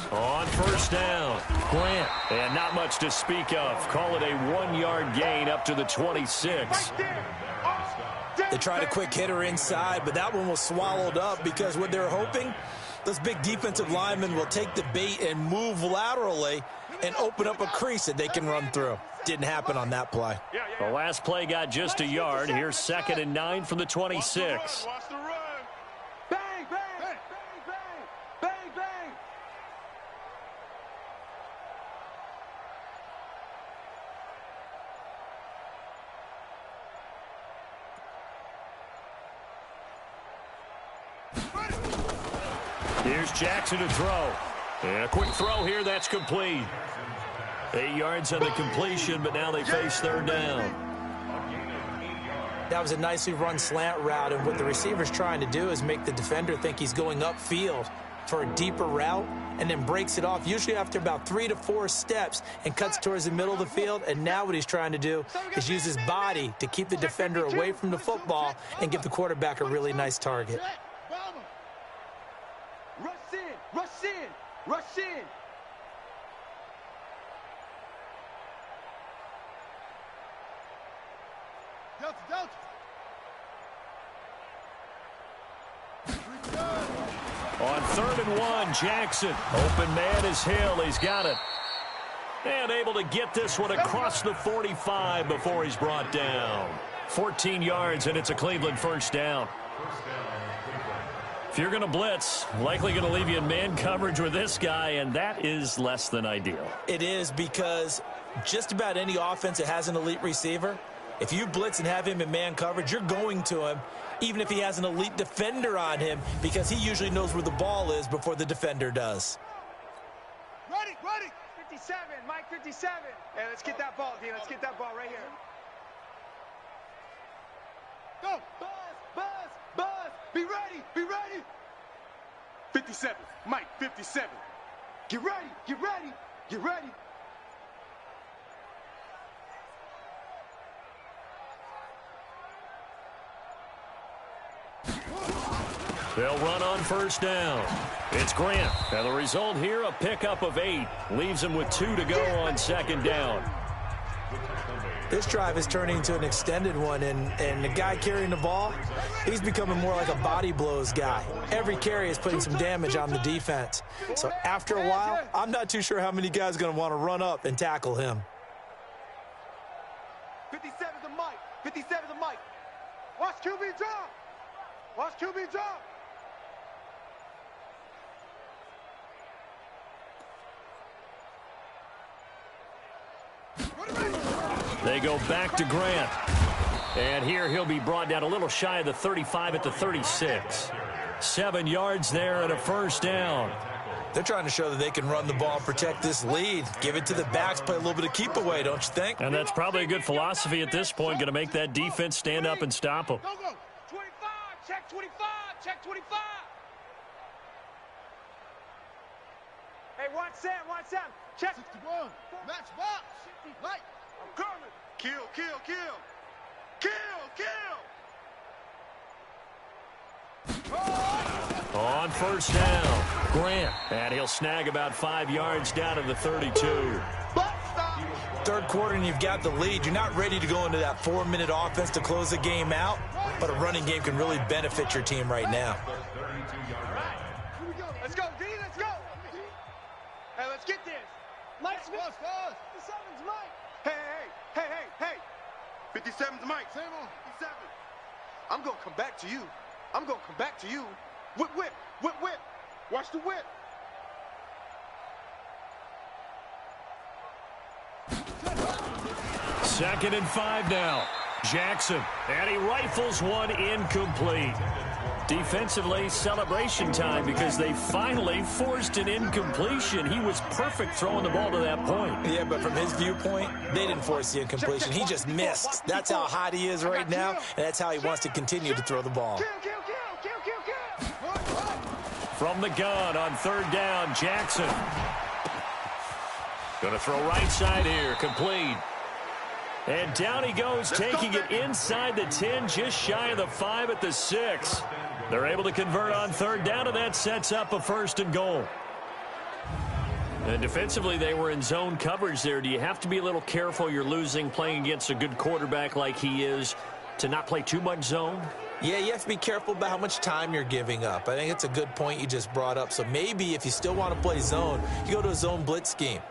S2: On first down, Grant, and not much to speak of. Call it a 1-yard gain up to the 26.
S3: They tried a quick hitter inside, but that one was swallowed up because what they're hoping, those big defensive linemen will take the bait and move laterally and open up a crease that they can run through. Didn't happen on that play.
S2: The last play got just a yard. Here's 2nd and 9 from the 26. Here's Jackson to throw. And a quick throw here, that's complete. 8 yards on the completion, but now they face third down.
S3: That was a nicely run slant route, and what the receiver's trying to do is make the defender think he's going upfield for a deeper route and then breaks it off, usually after about 3 to 4 steps, and cuts towards the middle of the field. And now what he's trying to do is use his body to keep the defender away from the football and give the quarterback a really nice target.
S5: Rush in! Rush in!
S6: Delta!
S2: On 3rd and 1, Jackson. Open man is Hill. He's got it. And able to get this one across the 45 before he's brought down. 14 yards, and it's a Cleveland first down. If you're going to blitz, likely going to leave you in man coverage with this guy, and that is less than ideal.
S3: It is, because just about any offense that has an elite receiver, if you blitz and have him in man coverage, you're going to him, even if he has an elite defender on him, because he usually knows where the ball is before the defender does.
S5: Ready! 57, Mike 57. Hey, let's get that ball, D. Let's get that ball right here. Go! Buzz! Be ready!
S4: 57, Mike 57.
S5: Get ready!
S2: They'll run on first down. It's Grant. And the result here, a pickup of 8. Leaves him with 2 to go on 2nd down.
S3: This drive is turning into an extended one, and the guy carrying the ball, he's becoming more like a body blows guy. Every carry is putting some damage on the defense. So after a while, I'm not too sure how many guys are going to want to run up and tackle him.
S5: 57 to Mike. 57 to Mike. Watch QB drop.
S2: They go back to Grant. And here he'll be brought down a little shy of the 35 at the 36. 7 yards there and a first down.
S3: They're trying to show that they can run the ball and protect this lead. Give it to the backs, play a little bit of keep away, don't you think?
S2: And that's probably a good philosophy at this point, going to make that defense stand up and stop them.
S5: Go. 25, check 25. Hey, one Sam. Check.
S6: 61, match box. Mike.
S5: I'm coming.
S4: Kill.
S2: On first down, Grant. And he'll snag about 5 yards down to the 32.
S3: third quarter and you've got the lead. You're not ready to go into that 4-minute offense to close the game out, but a running game can really benefit your team right now.
S5: Let's go, D, let's go. Hey, let's get this. Mike Smith. 57's Mike. Hey. 57's Mike.
S6: Same on.
S5: 57. I'm going to come back to you. I'm going to come back to you. Whip. Watch the whip.
S2: Second and 5 now. Jackson, and he rifles one incomplete. Defensively, celebration time because they finally forced an incompletion. He was perfect throwing the ball to that point.
S3: Yeah, but from his viewpoint, they didn't force the incompletion. He just missed. That's how hot he is right now, and that's how he wants to continue to throw the ball.
S5: Kill.
S2: From the gun on third down, Jackson. Going to throw right side here, complete. And down he goes, taking it inside the 10, just shy of the 5 at the 6. They're able to convert on third down, and that sets up a 1st and goal. And defensively, they were in zone coverage there. Do you have to be a little careful? You're losing, playing against a good quarterback like he is, to not play too much zone?
S3: Yeah, you have to be careful about how much time you're giving up. I think it's a good point you just brought up. So maybe if you still want to play zone, you go to a zone blitz scheme.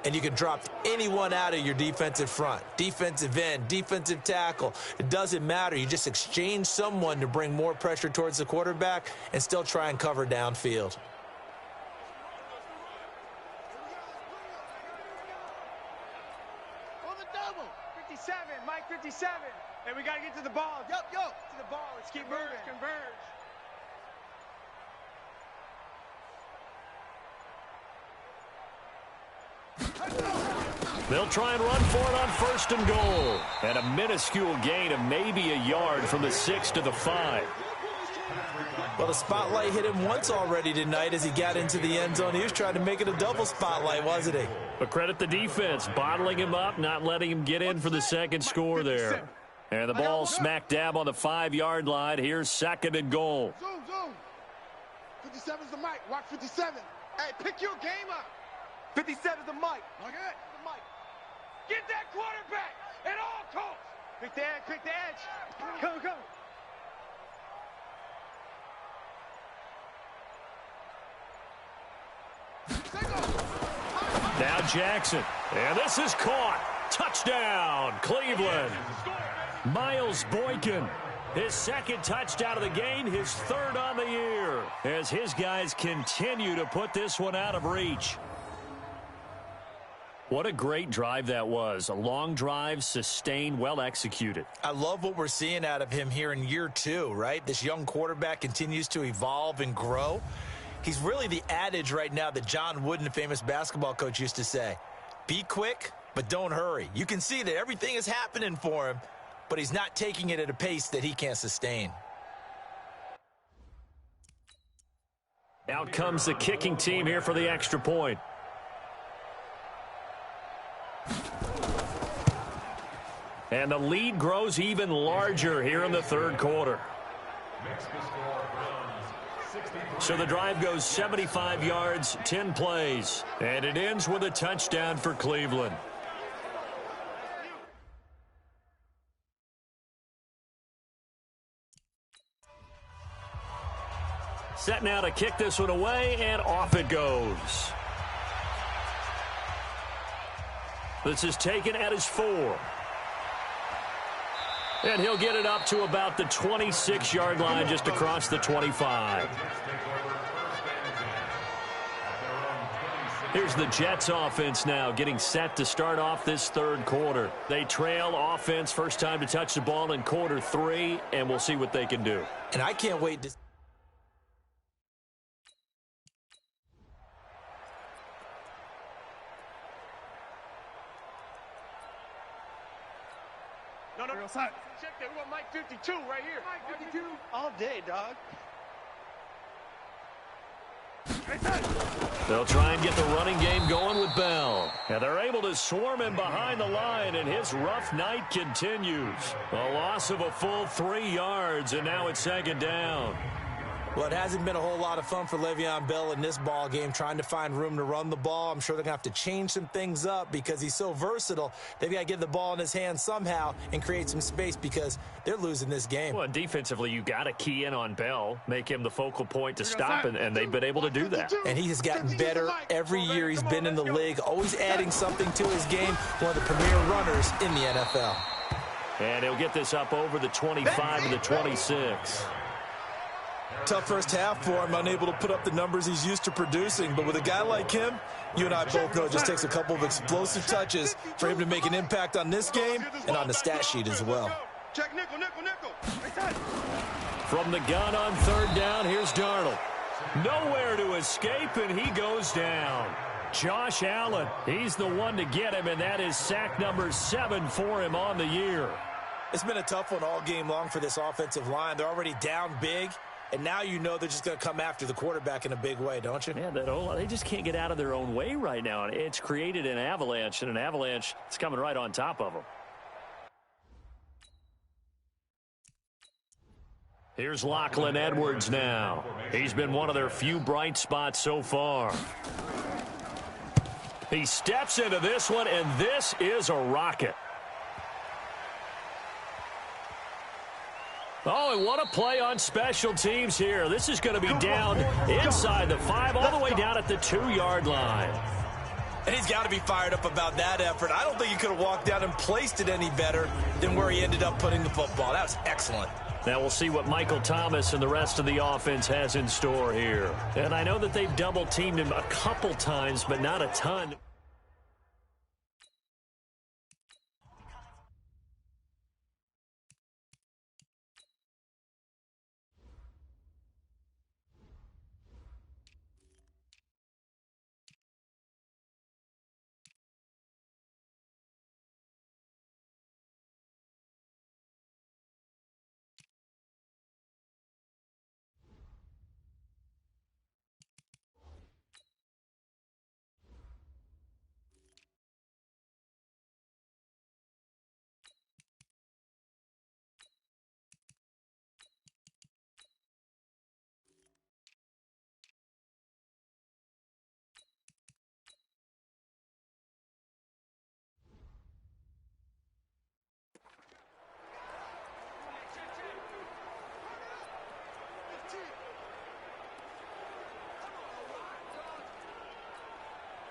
S3: And you can drop anyone out of your defensive front, defensive end, defensive tackle. It doesn't matter. You just exchange someone to bring more pressure towards the quarterback and still try and cover downfield.
S6: On the double.
S5: 57, Mike 57. And we got to get to the ball.
S6: Yo.
S5: To the ball. Let's keep moving. Converge.
S2: They'll try and run for it on 1st and goal. And a minuscule gain of maybe a yard from the 6 to the 5.
S3: Well, the spotlight hit him once already tonight as he got into the end zone. He was trying to make it a double spotlight, wasn't he?
S2: But credit the defense, bottling him up, not letting him get in for the second score there. And the ball smack dab on the 5-yard line. Here's 2nd and goal.
S6: Zoom. 57's the mic. Watch 57.
S5: Hey, pick your game up. 57's the Mike.
S6: Okay.
S5: The Mike. Get that quarterback at all costs. Pick the edge. Go.
S2: Now Jackson. And this is caught. Touchdown, Cleveland. Miles Boykin. His 2nd touchdown of the game, his 3rd on the year, as his guys continue to put this one out of reach. What a great drive that was. A long drive, sustained, well executed.
S3: I love what we're seeing out of him here in year 2, right? This young quarterback continues to evolve and grow. He's really the adage right now that John Wooden, the famous basketball coach, used to say. Be quick, but don't hurry. You can see that everything is happening for him, but he's not taking it at a pace that he can't sustain.
S2: Out comes the kicking team here for the extra point. And the lead grows even larger here in the 3rd quarter. So the drive goes 75 yards, 10 plays. And it ends with a touchdown for Cleveland. Set now to kick this one away, and off it goes. This is taken at his 4. And he'll get it up to about the 26-yard line, just across the 25. Here's the Jets offense now getting set to start off this 3rd quarter. They trail offense, first time to touch the ball in quarter 3, and we'll see what they can do.
S3: And I can't wait to...
S5: No. Check that. We want Mike 52 right here. Mike 52. All day, dog.
S2: They'll try and get the running game going with Bell. And they're able to swarm him behind the line, and his rough night continues. A loss of a full 3 yards, and now it's 2nd down.
S3: Well, it hasn't been a whole lot of fun for Le'Veon Bell in this ball game, trying to find room to run the ball. I'm sure they're going to have to change some things up because he's so versatile. They've got to get the ball in his hands somehow and create some space because they're losing this game.
S2: Well, defensively, you got to key in on Bell, make him the focal point to stop, and they've been able to do that.
S3: And he has gotten better every year he's been in the league, always adding something to his game, one of the premier runners in the NFL.
S2: And he'll get this up over the 25 and the 26.
S3: Tough first half for him, unable to put up the numbers he's used to producing. But with a guy like him, you and I both know it just takes a couple of explosive touches for him to make an impact on this game and on the stat sheet as well.
S5: Check nickel, nickel, nickel.
S2: From the gun on third down, here's Darnold. Nowhere to escape, and he goes down. Josh Allen, he's the one to get him, and that is sack number 7 for him on the year.
S3: It's been a tough one all game long for this offensive line. They're already down big. And now you know they're just going to come after the quarterback in a big way, don't you?
S2: Yeah, they just can't get out of their own way right now. It's created an avalanche, and an avalanche is coming right on top of them. Here's Lachlan Edwards now. He's been one of their few bright spots so far. He steps into this one, and this is a rocket. Oh, and what a play on special teams here. This is going to be down inside the 5, all the way down at the 2-yard line.
S3: And he's got to be fired up about that effort. I don't think he could have walked down and placed it any better than where he ended up putting the football. That was excellent.
S2: Now we'll see what Michael Thomas and the rest of the offense has in store here. And I know that they've double-teamed him a couple times, but not a ton.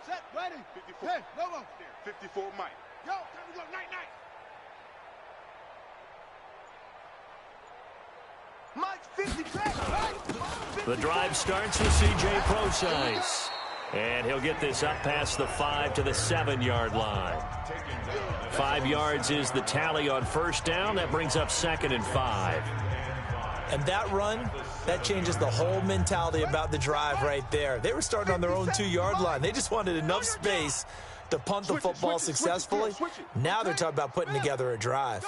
S6: Set, ready.
S5: 54.
S6: Hey, no more.
S5: 54, Mike.
S6: Yo, time to go. Night, night.
S5: Mike's 50.
S2: The drive starts with C.J. Procise. And he'll get this up past the 5 to the 7-yard line. 5 yards is the tally on first down. That brings up 2nd and 5.
S3: And that run, that changes the whole mentality about the drive right there. They were starting on their own 2-yard line. They just wanted enough space to punt the football successfully. Now they're talking about putting together a drive.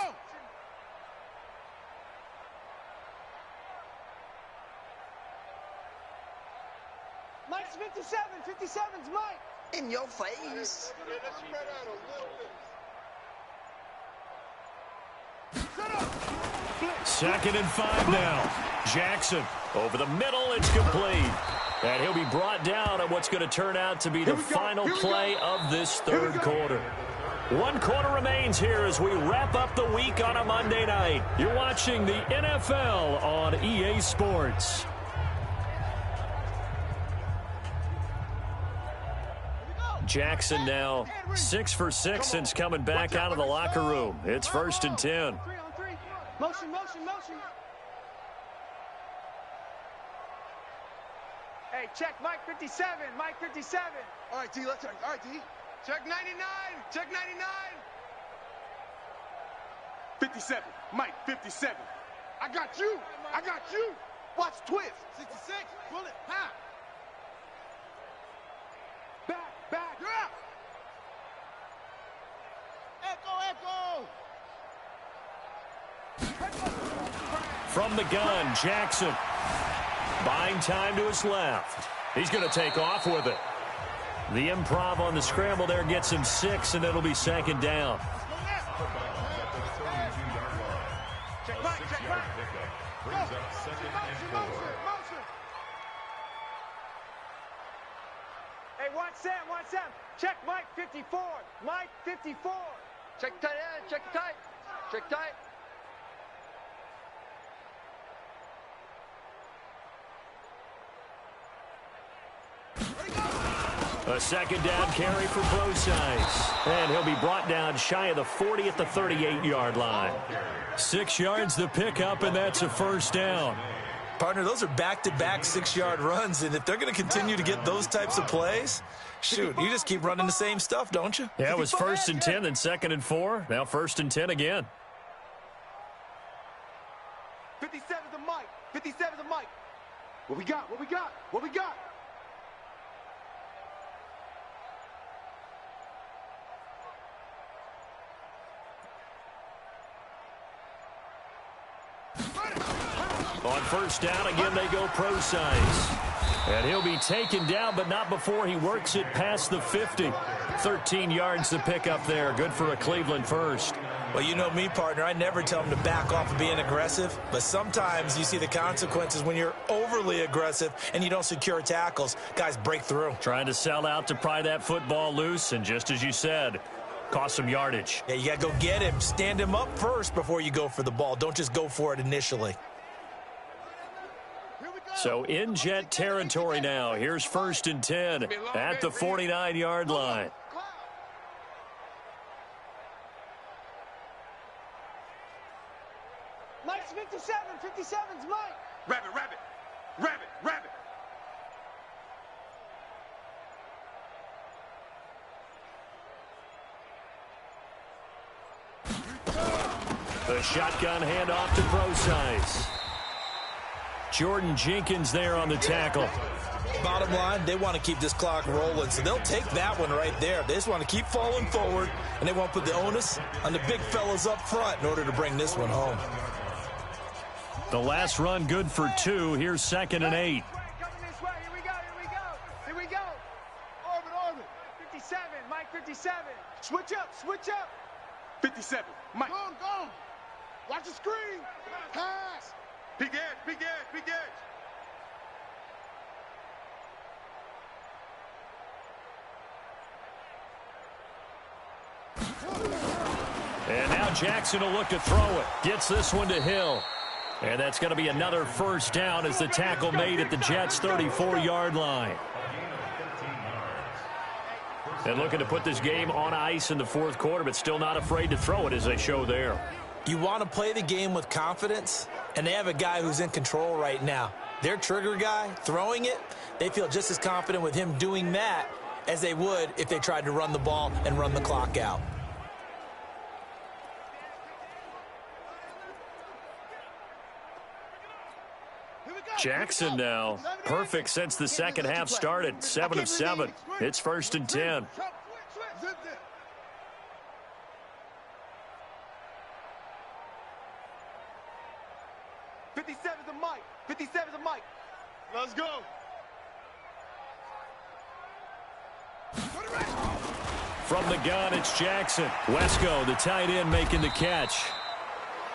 S7: Mike's 57. 57's Mike.
S8: In your face.
S2: Second and 5 now. Jackson over the middle. It's complete. And he'll be brought down on what's going to turn out to be the final play of this third quarter. 1 quarter remains here as we wrap up the week on a Monday night. You're watching the NFL on EA Sports. Jackson now 6 for 6 since coming back out of the locker room. It's 1st and 10.
S7: Motion, motion, motion. Hey, check Mike 57. Mike 57.
S6: All right, D, let's check. All right, D.
S5: Check 99. Check 99. 57. Mike, 57.
S6: I got you. I got you. Watch twist. 66. Pull it. Ha. Back. Yeah. Echo.
S2: From the gun, Jackson. Buying time to his left. He's going to take off with it. The improv on the scramble there gets him 6, and it'll be 2nd down.
S7: Check Mike, check Mike.
S6: Brings up second and 4.
S7: Hey, watch Sam. Check Mike 54. Mike 54.
S5: Check tight end. Check tight. Check tight.
S2: A second down carry for Brosize. And he'll be brought down shy of the 40 at the 38-yard line. 6 yards the pickup, and that's a first down.
S3: Partner, those are back-to-back 6-yard runs, and if they're going to continue to get those types of plays, shoot, you just keep running the same stuff, don't you?
S2: Yeah, it was 1st and 10, then 2nd and 4. Now 1st and 10 again.
S4: 57's the mic. 57's the mic. What we got? What we got? What we got?
S2: On first down, again, they go Brosize. And he'll be taken down, but not before he works it past the 50. 13 yards to pick up there. Good for a Cleveland first.
S3: Well, you know me, partner. I never tell them to back off of being aggressive, but sometimes you see the consequences when you're overly aggressive and you don't secure tackles. Guys break through.
S2: Trying to sell out to pry that football loose, and just as you said, cost some yardage.
S3: Yeah, you got to go get him. Stand him up first before you go for the ball. Don't just go for it initially.
S2: So in Jet territory now. Here's 1st and 10 at the 49-yard line.
S7: Mike's 57. 57's Mike.
S5: Rabbit, rabbit. Rabbit, rabbit.
S2: The shotgun handoff to Brosize. Jordan Jenkins there on the tackle.
S3: Bottom line, they want to keep this clock rolling, so they'll take that one right there. They just want to keep falling forward, and they want to put the onus on the big fellas up front in order to bring this one home.
S2: The last run good for 2. Here's 2nd and 8.
S7: Coming this way. Here we go. Orbit. 57. Mike 57. Switch up.
S5: 57. Mike.
S6: Go. Watch the screen. Pass.
S5: Big edge.
S2: And now Jackson will look to throw it. Gets this one to Hill. And that's going to be another first down as the tackle made at the Jets' 34-yard line. And looking to put this game on ice in the 4th quarter, but still not afraid to throw it as they show there.
S3: You want to play the game with confidence, and they have a guy who's in control right now. Their trigger guy throwing it, they feel just as confident with him doing that as they would if they tried to run the ball and run the clock out.
S2: Jackson now, perfect since the second half started. 7 of 7. It's 1st and 10.
S6: Let's go.
S2: From the gun, it's Jackson. Wesco, the tight end, making the catch.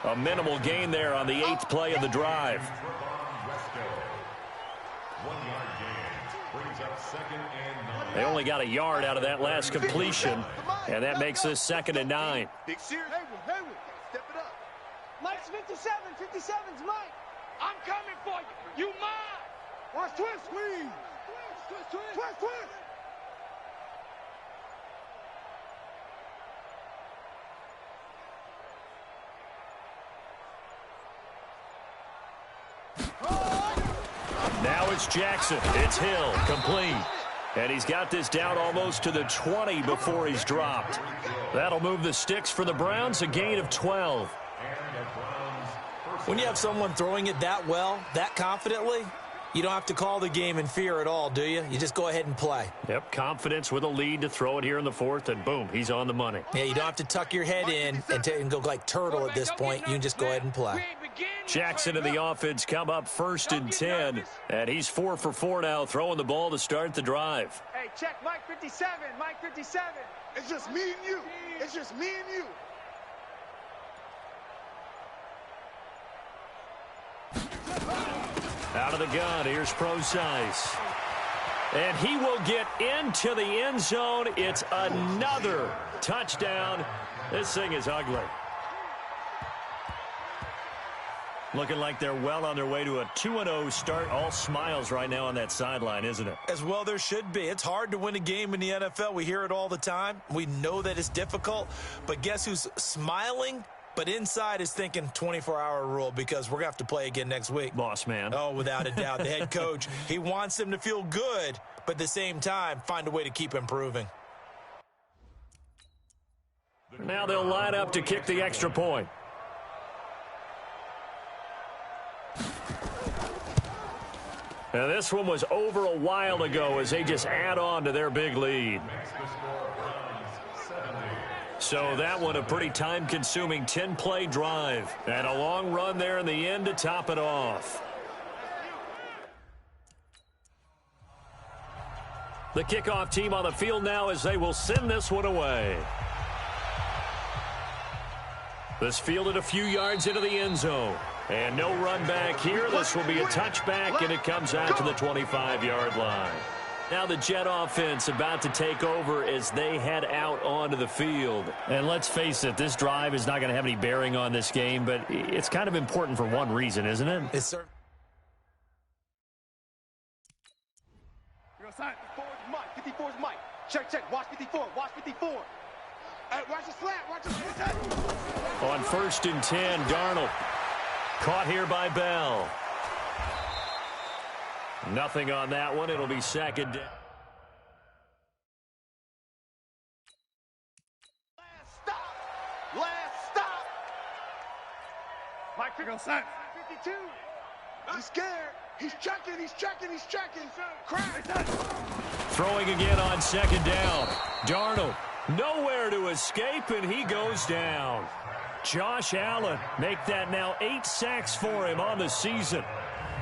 S2: A minimal gain there on the 8th play of the drive. They only got a yard out of that last completion, and that makes this 2nd and 9.
S4: Big series. Hayward. Step it up.
S7: Mike's 57. 57's Mike.
S5: I'm coming for you. You mine.
S6: Watch twist. Squeeze. Twist.
S2: Now it's Jackson. It's Hill. Complete. And he's got this down almost to the 20 before he's dropped. That'll move the sticks for the Browns, a gain of 12.
S3: When you have someone throwing it that well, that confidently, you don't have to call the game in fear at all, do you? You just go ahead and play.
S2: Yep, confidence with a lead to throw it here in the 4th, and boom, he's on the money.
S3: Yeah, you don't have to tuck your head in and go like turtle at this point. You can just go ahead and play.
S2: Jackson and the offense come up 1st and 10, and he's 4 for 4 now, throwing the ball to start the drive.
S7: Hey, check Mike 57. Mike 57.
S6: It's just me and you. It's just me and you.
S2: Out of the gun, here's Procise. And he will get into the end zone. It's another touchdown. This thing is ugly. Looking like they're well on their way to a 2-0 start. All smiles right now on that sideline, isn't it?
S3: As well there should be. It's hard to win a game in the NFL. We hear it all the time. We know that it's difficult. But guess who's smiling? But inside is thinking 24-hour rule because we're going to have to play again next week.
S2: Boss man.
S3: Oh, without a doubt. The head coach, he wants them to feel good, but at the same time, find a way to keep improving.
S2: Now they'll line up to kick the extra point. Now this one was over a while ago as they just add on to their big lead. So that one a pretty time-consuming 10-play drive. And a long run there in the end to top it off. The kickoff team on the field now as they will send this one away. This fielded a few yards into the end zone. And no run back here. This will be a touchback, and it comes out to the 25-yard line. Now the Jet offense about to take over as they head out onto the field. And let's face it, this drive is not going to have any bearing on this game, but it's kind of important for one reason, isn't it?
S3: Yes, sir.
S4: You're outside. 54 is Mike. Check. Watch 54. Watch 54. Watch the slant. Watch the slant.
S2: On 1st and 10, Darnold. Caught here by Bell. Nothing on that one. It'll be second down.
S4: Last stop. Mike, go side. 52. He's scared. He's checking. Crack.
S2: Throwing again on 2nd down. Darnold. Nowhere to escape, and he goes down. Josh Allen, make that now 8 sacks for him on the season.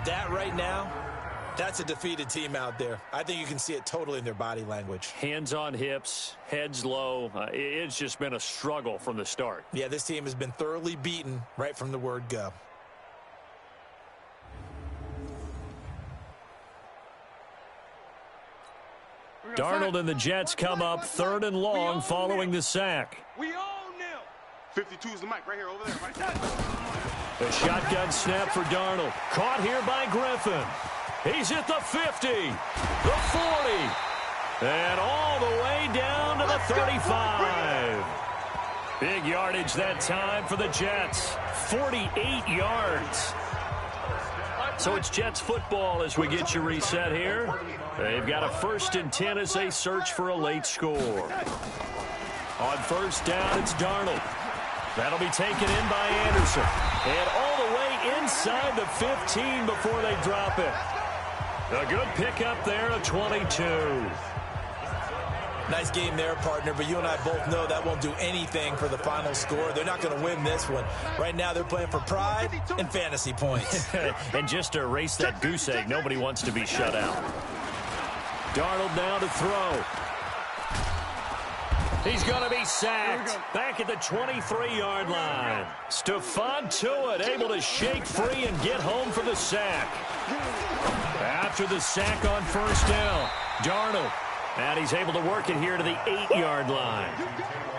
S3: That right now, that's a defeated team out there. I think you can see it totally in their body language.
S2: Hands on hips, heads low. It's just been a struggle from the start.
S3: Yeah, this team has been thoroughly beaten right from the word go.
S2: Darnold and the Jets come up 3rd and long following the sack.
S4: We own them. 52 is the mic right here, over there, right there.
S2: The shotgun snap for Darnold. Caught here by Griffin. He's at the 50, the 40, and all the way down to the 35. Big yardage that time for the Jets. 48 yards. So it's Jets football as we get you reset here. They've got a 1st and 10 as they search for a late score. On 1st down, it's Darnold. That'll be taken in by Anderson. And all the way inside the 15 before they drop it. A good pickup there, a 22.
S3: Nice game there, partner, but you and I both know that won't do anything for the final score. They're not going to win this one. Right now, they're playing for pride and fantasy points.
S2: And just to erase that goose egg, nobody wants to be shut out. Darnold now to throw. He's going to be sacked. Back at the 23-yard line. Stephon Tuitt able to shake free and get home for the sack. After the sack on 1st down, Darnold. And he's able to work it here to the 8-yard line.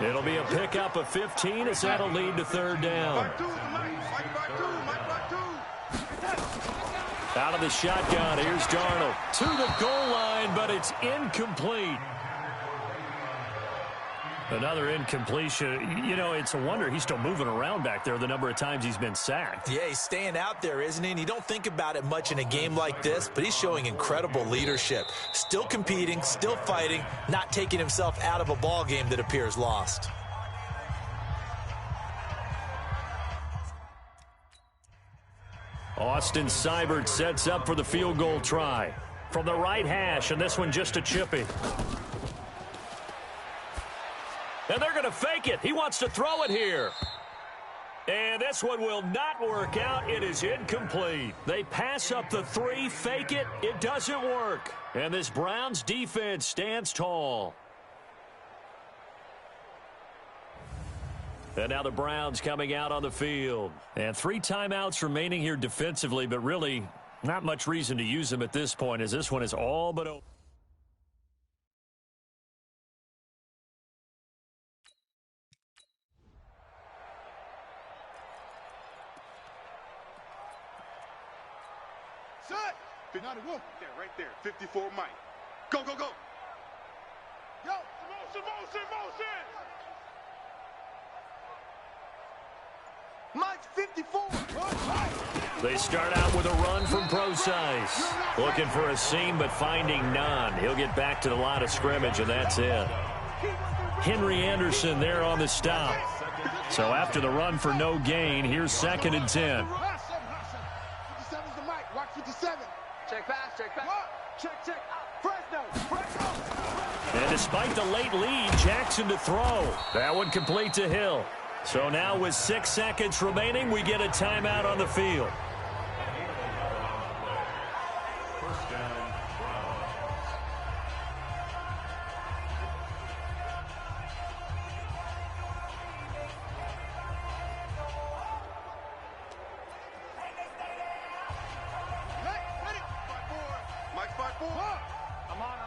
S2: It'll be a pickup of 15 as that'll lead to 3rd down. Out of the shotgun, here's Darnold. To the goal line, but it's incomplete. Another incompletion. You know, it's a wonder he's still moving around back there the number of times he's been sacked.
S3: Yeah, he's staying out there, isn't he? And you don't think about it much in a game like this, but he's showing incredible leadership. Still competing, still fighting, not taking himself out of a ball game that appears lost.
S2: Austin Seibert sets up for the field goal try. From the right hash, and this one just a chippy. And they're going to fake it. He wants to throw it here. And this one will not work out. It is incomplete. They pass up the 3, fake it. It doesn't work. And this Browns defense stands tall. And now the Browns coming out on the field. And 3 timeouts remaining here defensively, but really Not much reason to use him at this point, as this one is all but over.
S6: Set.
S5: There, right there. 54 Mike. Go, go, go.
S6: Yo, motion.
S4: Mike's 54.
S2: They start out with a run from Procise. Looking for a seam, but finding none. He'll get back to the line of scrimmage, and that's it. Henry Anderson there on the stop. So after the run for no gain, here's 2nd and 10.
S6: 57's the mic. Watch 57.
S7: Check pass. Check. Fresno.
S2: And despite the late lead, Jackson to throw. That one complete to Hill. So now with 6 seconds remaining, we get a timeout on the field.
S9: First down,
S5: Mike's 5-4.
S7: I'm on.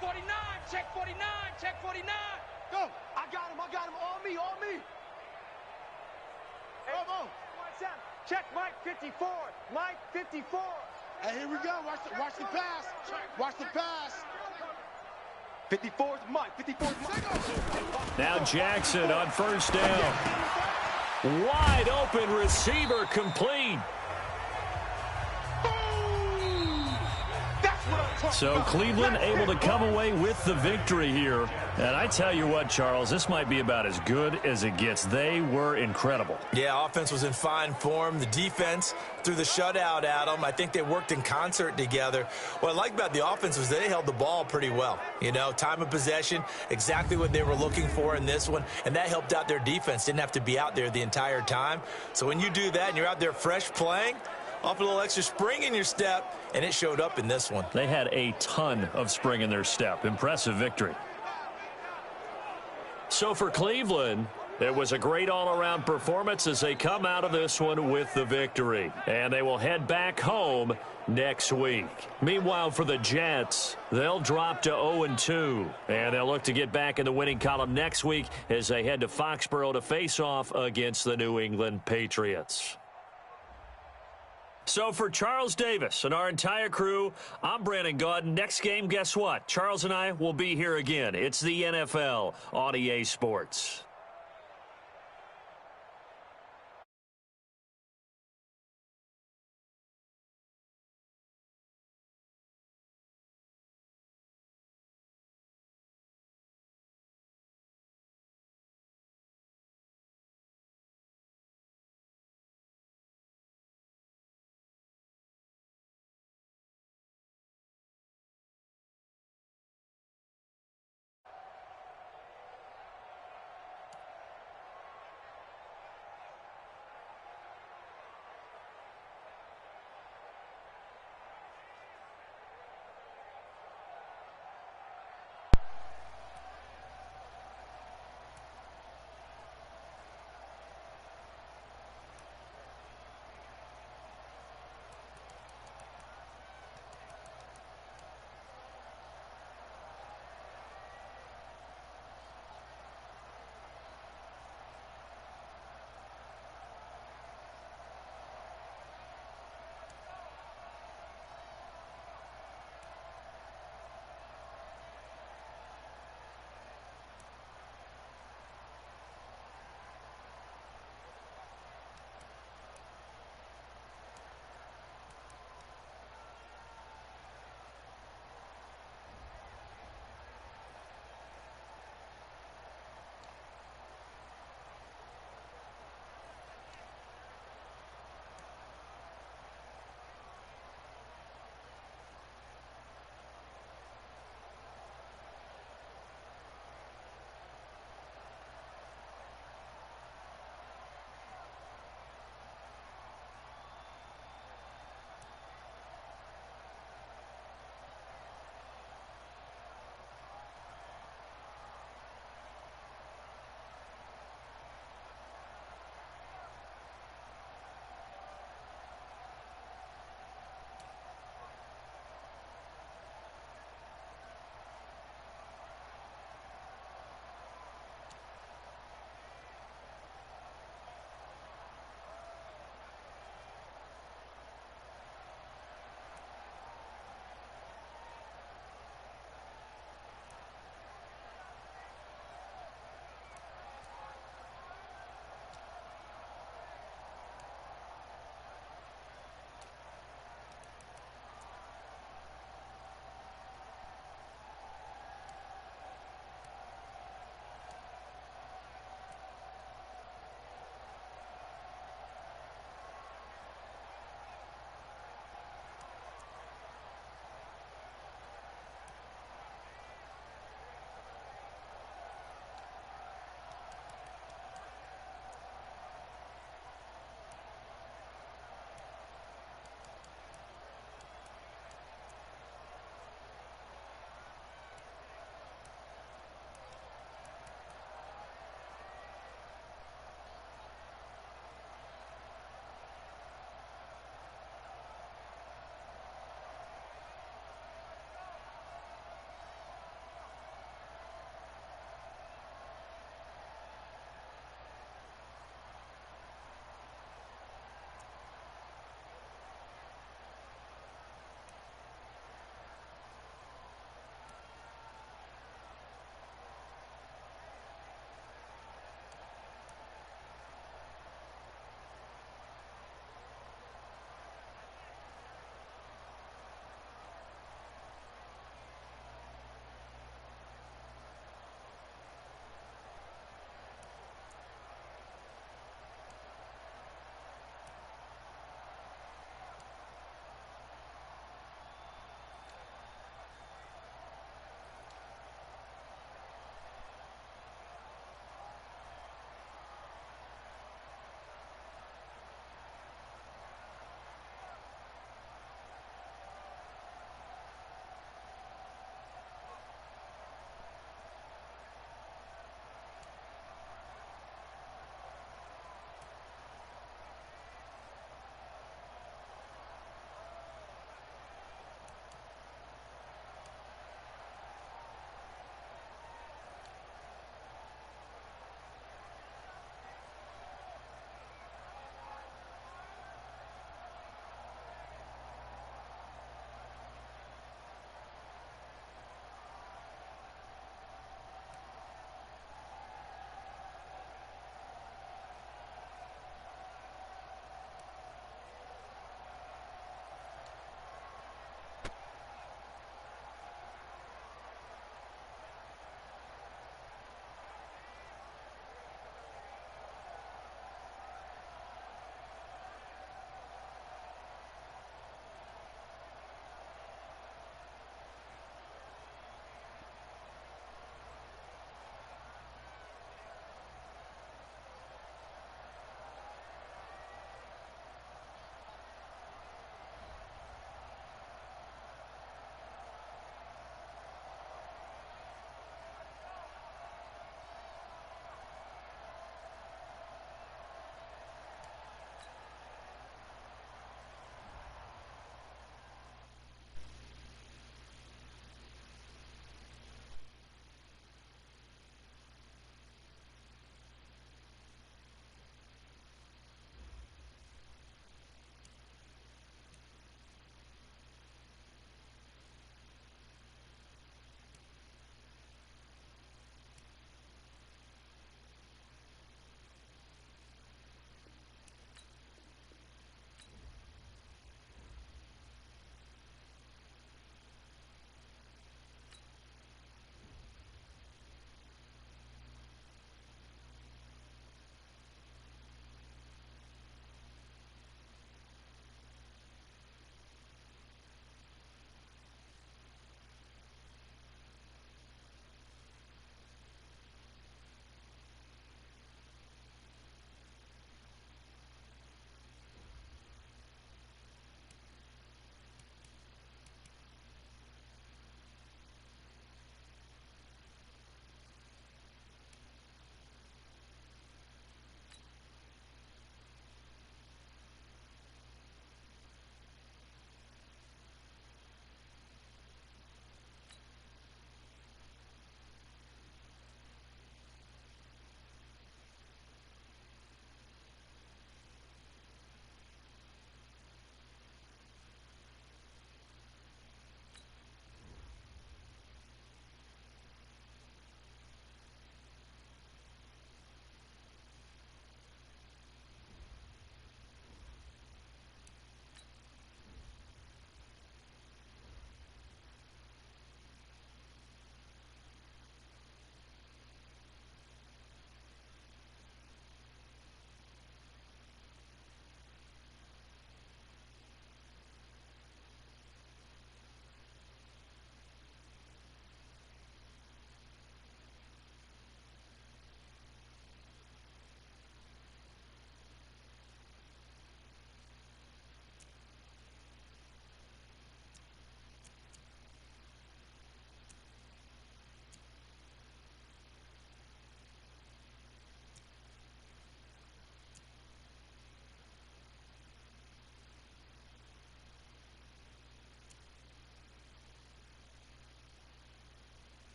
S7: 49. Check 49.
S6: Go.
S4: I got him. On me.
S6: Come on.
S7: Check Mike 54. Mike 54.
S6: Hey, here we go. Watch the pass. Watch the pass.
S4: 54's Mike. 54's Mike.
S2: Now Jackson on first down. Wide open receiver complete. So Cleveland able to come away with the victory here. And I tell you what, Charles, this might be about as good as it gets. They were incredible.
S3: Yeah, offense was in fine form. The defense threw the shutout at them. I think they worked in concert together. What I like about the offense was they held the ball pretty well. You know, time of possession, exactly what they were looking for in this one. And that helped out their defense. Didn't have to be out there the entire time. So when you do that and you're out there fresh playing, off a little extra spring in your step, and it showed up in this one.
S2: They had a ton of spring in their step. Impressive victory. So for Cleveland, it was a great all-around performance as they come out of this one with the victory. And they will head back home next week. Meanwhile, for the Jets, they'll drop to 0-2. And they'll look to get back in the winning column next week as they head to Foxborough to face off against the New England Patriots. So for Charles Davis and our entire crew, I'm Brandon Gaudin. Next game, guess what? Charles and I will be here again. It's the NFL on EA Sports.